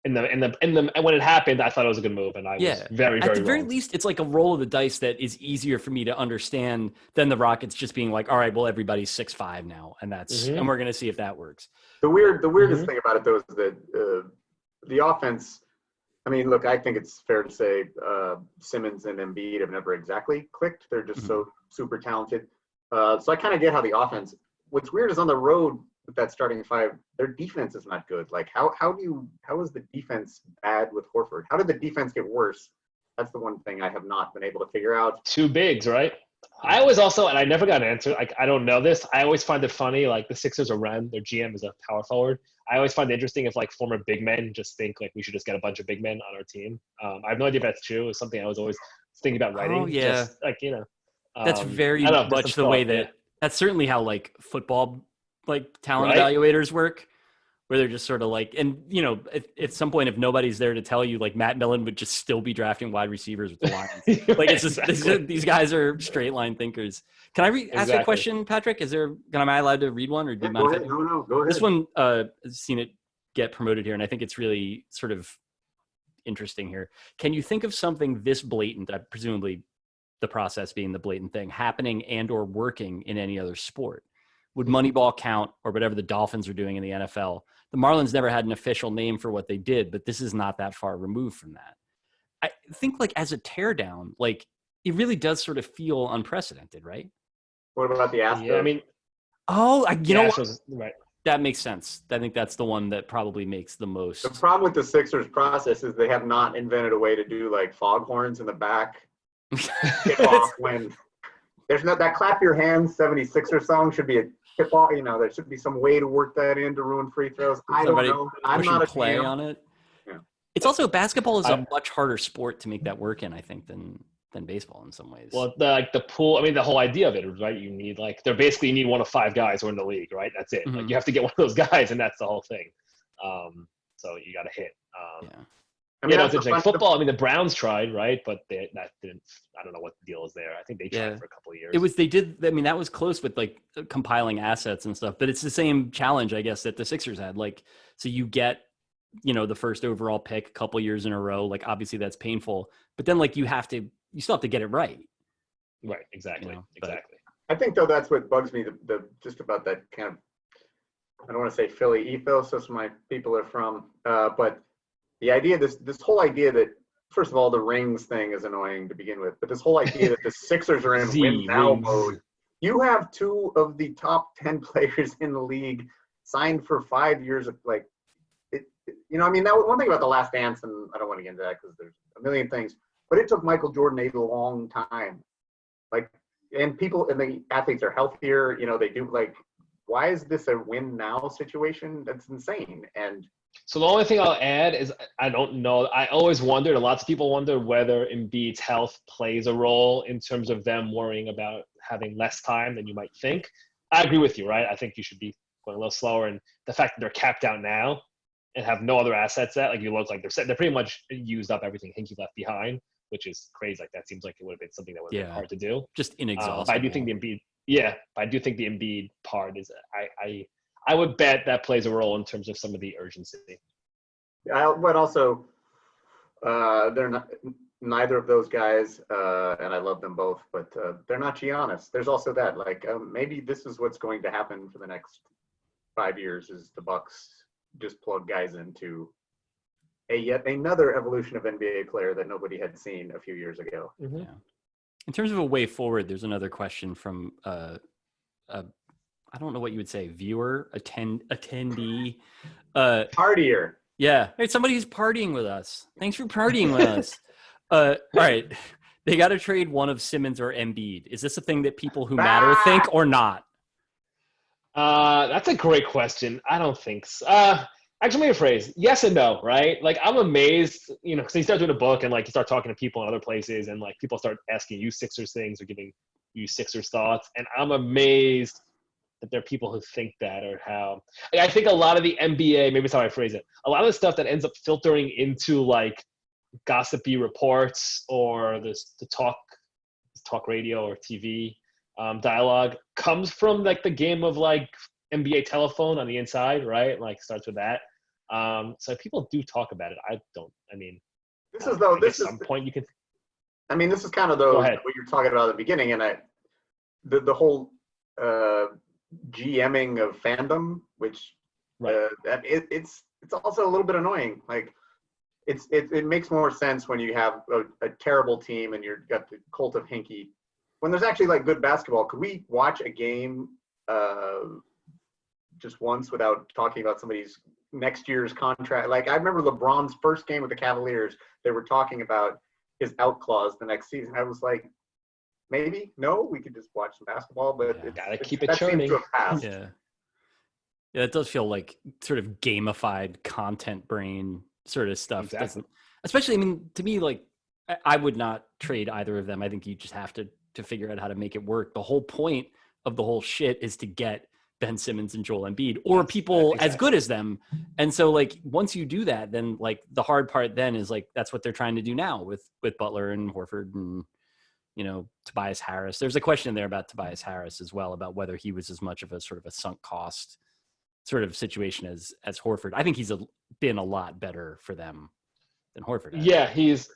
And when it happened, I thought it was a good move, and I was very, very
at the very
wrong.
least, it's like a roll of the dice that is easier for me to understand than the Rockets just being like, all right, well, everybody's 6'5" now, and and we're gonna see if that works.
The weirdest thing about it though is that the offense. I mean, look, I think it's fair to say Simmons and Embiid have never exactly clicked. They're just so super talented. So I kind of get how the offense. What's weird is on the road with that starting five, their defense is not good. Like how is the defense bad with Horford? How did the defense get worse? That's the one thing I have not been able to figure out.
Two bigs, right? I always also, and I never got an answer. Like I don't know this. I always find it funny. Like the Sixers are run. Their GM is a power forward. I always find it interesting if like former big men just think like we should just get a bunch of big men on our team. I have no idea if that's true. It's something I was always thinking about writing.
Oh yeah,
just, like
that's very much the way that. That's certainly how like football like talent evaluators work, where they're just sort of like, and at some point if nobody's there to tell you, like Matt Millen would just still be drafting wide receivers with the Lions. Like it's just these guys are straight line thinkers. Can I ask you a question, Patrick? Am I allowed to read one, or do you mind?
No, go ahead.
This one, I've seen it get promoted here, and I think it's really sort of interesting here. Can you think of something this blatant, presumably the process being the blatant thing, happening and or working in any other sport? Would Moneyball count, or whatever the Dolphins are doing in the NFL? The Marlins never had an official name for what they did, but this is not that far removed from that. I think like as a teardown, like it really does sort of feel unprecedented, right?
What about the Astros?
Yeah, I mean,
you know
Astros,
what?
right.
That makes sense. I think that's the one that probably makes the most.
The problem with the Sixers process is they have not invented a way to do like foghorns in the back. Tip off when there's not that clap your hands 76er song should be a tip off. There should be some way to work that in to ruin free throws. I don't know. I'm not a
play on it.
Yeah.
It's also basketball is a much harder sport to make that work in, I think, than baseball in some ways.
Well, the pool. I mean, the whole idea of it, right? You need you need one of 5 guys who are in the league, right? That's it. Like you have to get one of those guys, and that's the whole thing. So you got to hit. I mean, it's interesting. Football. I mean, the Browns tried, right? But that didn't. I don't know what the deal is there. I think they tried for a couple of years.
They did. I mean, that was close with like compiling assets and stuff. But it's the same challenge, I guess, that the Sixers had. Like, so you get, the first overall pick a couple years in a row. Like, obviously that's painful. But then, like, you still have to get it right.
Right. Exactly. Exactly.
I think though that's what bugs me. The just about that kind of. I don't want to say Philly ethos. That's where my people are from. But the idea, this whole idea that, first of all, the rings thing is annoying to begin with, but this whole idea that the Sixers are in win now mode. You have 2 of the top 10 players in the league signed for 5 years of like, I mean, that one thing about the Last Dance, and I don't want to get into that because there's a million things, but it took Michael Jordan a long time. Like, and the athletes are healthier, they do like, why is this a win now situation? That's insane. And
so the only thing I'll add is I don't know. I always wondered, and lots of people wonder whether Embiid's health plays a role in terms of them worrying about having less time than you might think. I agree with you, right? I think you should be going a little slower. And the fact that they're capped out now and have no other assets that, like you look like they're pretty much used up everything Hinkie left behind, which is crazy. Like that seems like it would have been something that would have been hard to do.
Just inexhaustible.
I do think the Embiid part is I would bet that plays a role in terms of some of the urgency.
But also, they're not neither of those guys, and I love them both, but they're not Giannis. There's also that, like, maybe this is what's going to happen for the next 5 years is the Bucks just plug guys into yet another evolution of NBA player that nobody had seen a few years ago.
Mm-hmm. Yeah. In terms of a way forward, there's another question from I don't know what you would say, viewer, attendee.
Partier.
Yeah. Hey, somebody who's partying with us. Thanks for partying with us. All right. They got to trade one of Simmons or Embiid. Is this a thing that people who matter think or not?
That's a great question. I don't think so. Actually, maybe a phrase. Yes and no, right? Like, I'm amazed, because you start doing a book and, like, you start talking to people in other places and, like, people start asking you Sixers things or giving you Sixers thoughts. And I'm amazed that there are people who think that or how. I think a lot of the NBA, maybe that's how I phrase it, a lot of the stuff that ends up filtering into, like, gossipy reports or the talk radio or TV dialogue comes from, like, the game of, like, NBA telephone on the inside, right? Like, starts with that. So people do talk about it. I don't. I mean,
this is though. This is
some point you can.
I mean, this is kind of what you're talking about at the beginning, and the whole GMing of fandom, which it's also a little bit annoying. Like, it makes more sense when you have a terrible team and you've got the cult of Hinkie. When there's actually like good basketball, could we watch a game just once without talking about somebody's next year's contract? Like, I remember LeBron's first game with the Cavaliers, they were talking about his out clause the next season. I was like, maybe we could just watch some basketball, but
gotta keep it churning.
Yeah, it does feel like sort of gamified content brain sort of stuff.
Exactly.
Especially, I mean, to me, like, I would not trade either of them. I think you just have to figure out how to make it work. The whole point of the whole shit is to get Ben Simmons and Joel Embiid or people as good as them. And so, like, once you do that, then like the hard part then is like, that's what they're trying to do now with Butler and Horford and, you know, Tobias Harris. There's a question in there about Tobias Harris as well, about whether he was as much of a sort of a sunk cost sort of situation as Horford. I think he's been a lot better for them than Horford.
Yeah, he's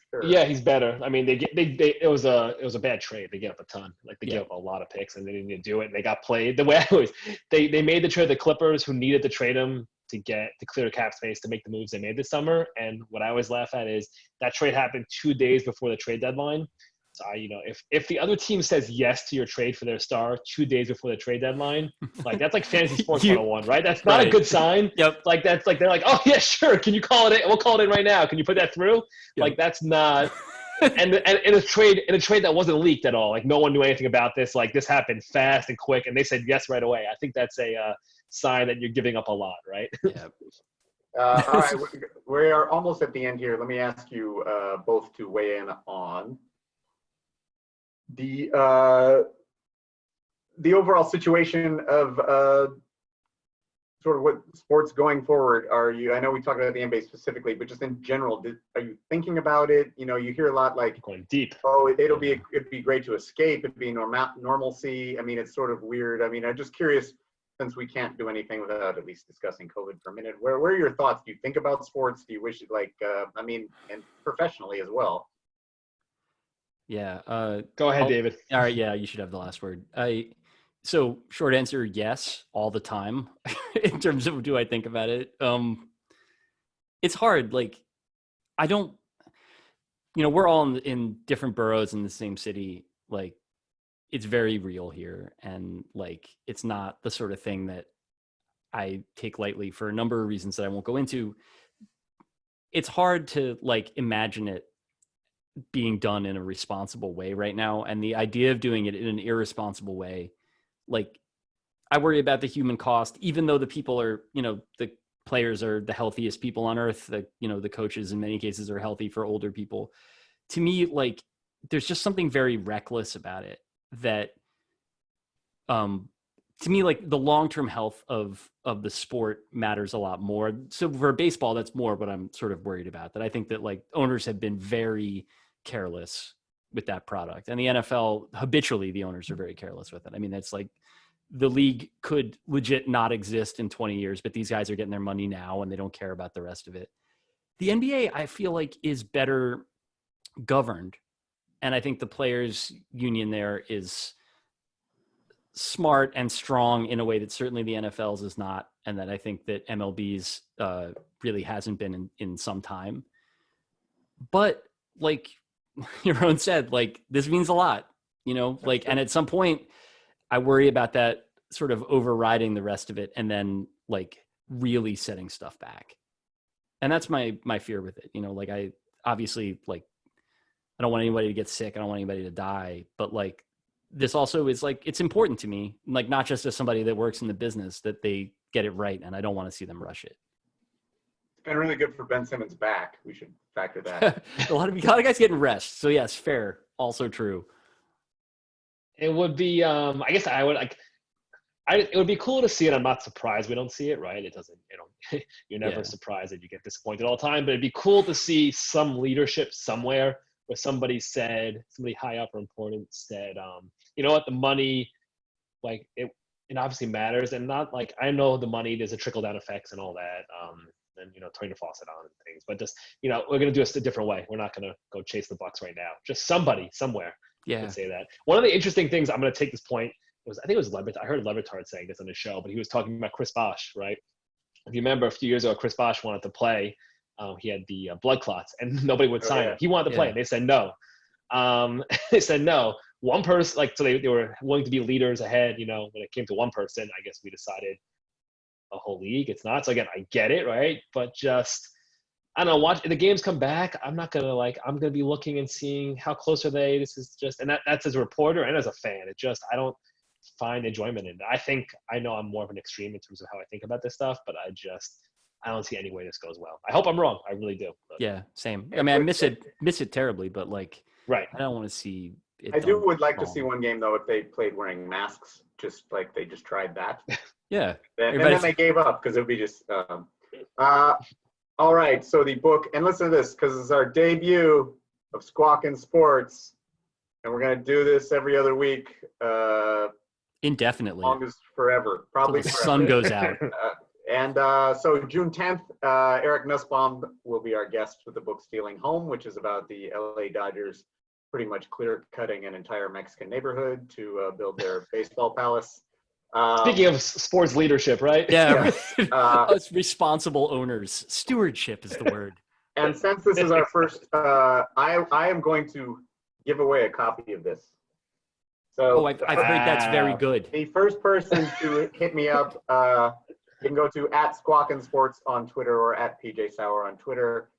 better. I mean, it was a bad trade. They gave up a ton. Like, they gave up a lot of picks and they didn't do it. And they got played the way I always. They made the trade. The Clippers, who needed to trade him to clear cap space to make the moves they made this summer. And what I always laugh at is that trade happened 2 days before the trade deadline. So if the other team says yes to your trade for their star 2 days before the trade deadline, like, that's like fantasy sports 101, right? That's not a good sign.
Yep.
Like, that's like, they're like, oh yeah, sure. Can you call it in? We'll call it in right now. Can you put that through? Yep. Like, that's not. and in a trade that wasn't leaked at all. Like, no one knew anything about this. Like, this happened fast and quick, and they said yes right away. I think that's a sign that you're giving up a lot, right?
Yeah.
All right, we are almost at the end here. Let me ask you both to weigh in on the overall situation of sort of what sports going forward. I know we talked about the NBA specifically, but just in general, are you thinking about it? You know, you hear a lot like
going deep.
Oh, it'd be great to escape. It'd be normalcy. I mean, it's sort of weird. I mean, I'm just curious, since we can't do anything without at least discussing COVID for a minute. Where are your thoughts? Do you think about sports? Do you wish and professionally as well?
Yeah.
Go ahead, David.
All right. Yeah, you should have the last word. So short answer, yes, all the time. In terms of do I think about it? It's hard. Like, I don't. We're all in different boroughs in the same city. Like, it's very real here, and like, it's not the sort of thing that I take lightly for a number of reasons that I won't go into. It's hard to like imagine it being done in a responsible way right now. And the idea of doing it in an irresponsible way, like, I worry about the human cost, even though the people are, the players are the healthiest people on earth, the coaches in many cases are healthy for older people. To me, like, there's just something very reckless about it that, to me, like, the long-term health of the sport matters a lot more. So for baseball, that's more what I'm sort of worried about, that I think that like owners have been very careless with that product, and the NFL habitually, the owners are very careless with it. I mean, it's like the league could legit not exist in 20 years, but these guys are getting their money now and they don't care about the rest of it. The NBA, I feel like, is better governed. And I think the players union there is smart and strong in a way that certainly the NFL's is not. And that I think that MLB's really hasn't been in some time. But like Yaron said, like, this means a lot, like, and at some point I worry about that sort of overriding the rest of it and then like really setting stuff back. And that's my fear with it. Like, I obviously, like, I don't want anybody to get sick. I don't want anybody to die, but like, this also is like, it's important to me, like, not just as somebody that works in the business, that they get it right. And I don't want to see them rush it.
It's been really good for Ben Simmons' back. We should factor that.
a lot of guys getting rest. So yes, fair. Also true.
It would be, I guess I would like, it would be cool to see it. I'm not surprised we don't see it, right? It doesn't, you're never surprised that you get disappointed all the time, but it'd be cool to see some leadership somewhere where somebody high up or important said, you know what, the money, like, it obviously matters, and not like, I know the money, there's a trickle down effects and all that. and turn the faucet on and things. But just we're gonna do it a different way. We're not gonna go chase the Bucks right now. Just somebody somewhere can say that. One of the interesting things, I'm gonna take this point, I think it was Levitard. I heard Levitard saying this on the show, but he was talking about Chris Bosh, right? If you remember a few years ago, Chris Bosh wanted to play. He had the blood clots, and nobody would sign him. He wanted to play, and they said no. They said no. One person, so they were willing to be leaders ahead. When it came to one person, I guess we decided a whole league. It's not. So again, I get it, right? But just, I don't know. Watch the games come back. I'm not gonna I'm gonna be looking and seeing how close are they. This is just, and that's as a reporter and as a fan. It just, I don't find enjoyment in it. I know I'm more of an extreme in terms of how I think about this stuff, but I don't see any way this goes well. I hope I'm wrong. I really do. But.
Yeah, same. I mean, I miss it terribly, but
right.
I don't want to see it.
I would like to see one game though if they played wearing masks, just like they just tried that.
Yeah.
And then they gave up because it would be just. All right, so the book, and listen to this because it's our debut of Squawkin Sports, and we're gonna do this every other week.
Indefinitely.
Longest forever, probably.
Until the sun goes out.
And so June 10th, Eric Nussbaum will be our guest with the book Stealing Home, which is about the LA Dodgers pretty much clear-cutting an entire Mexican neighborhood to build their baseball palace.
Speaking of sports leadership, right?
Yeah, it's responsible owners. Stewardship is the word.
And since this is our first, I am going to give away a copy of this. So
I've heard that's very good.
The first person to hit me up, you can go to @SquawkinSports on Twitter or @PJSauer on Twitter.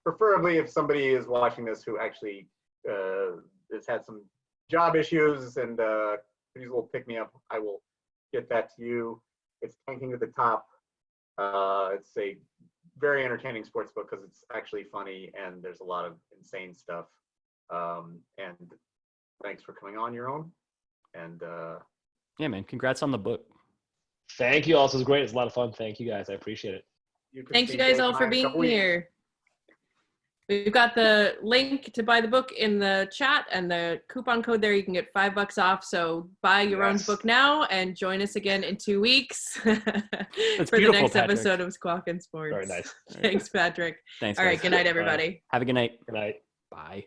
Preferably if somebody is watching this who actually has had some job issues and please will pick me up. I will get that to you. It's Tanking to the Top. It's a very entertaining sports book because it's actually funny and there's a lot of insane stuff. And thanks for coming on, Yaron. And
yeah, man, congrats on the book.
Thank you all. This was great. It's a lot of fun. Thank you guys. I appreciate it.
Thanks you guys all for being here. We've got the link to buy the book in the chat and the coupon code there. You can get $5 off. So buy Yaron's book now and join us again in 2 weeks for the next episode of Squawkin Sports.
Very nice.
Thanks, Patrick.
Thanks.
All right. Good night, everybody.
Have a good night.
Good night.
Bye.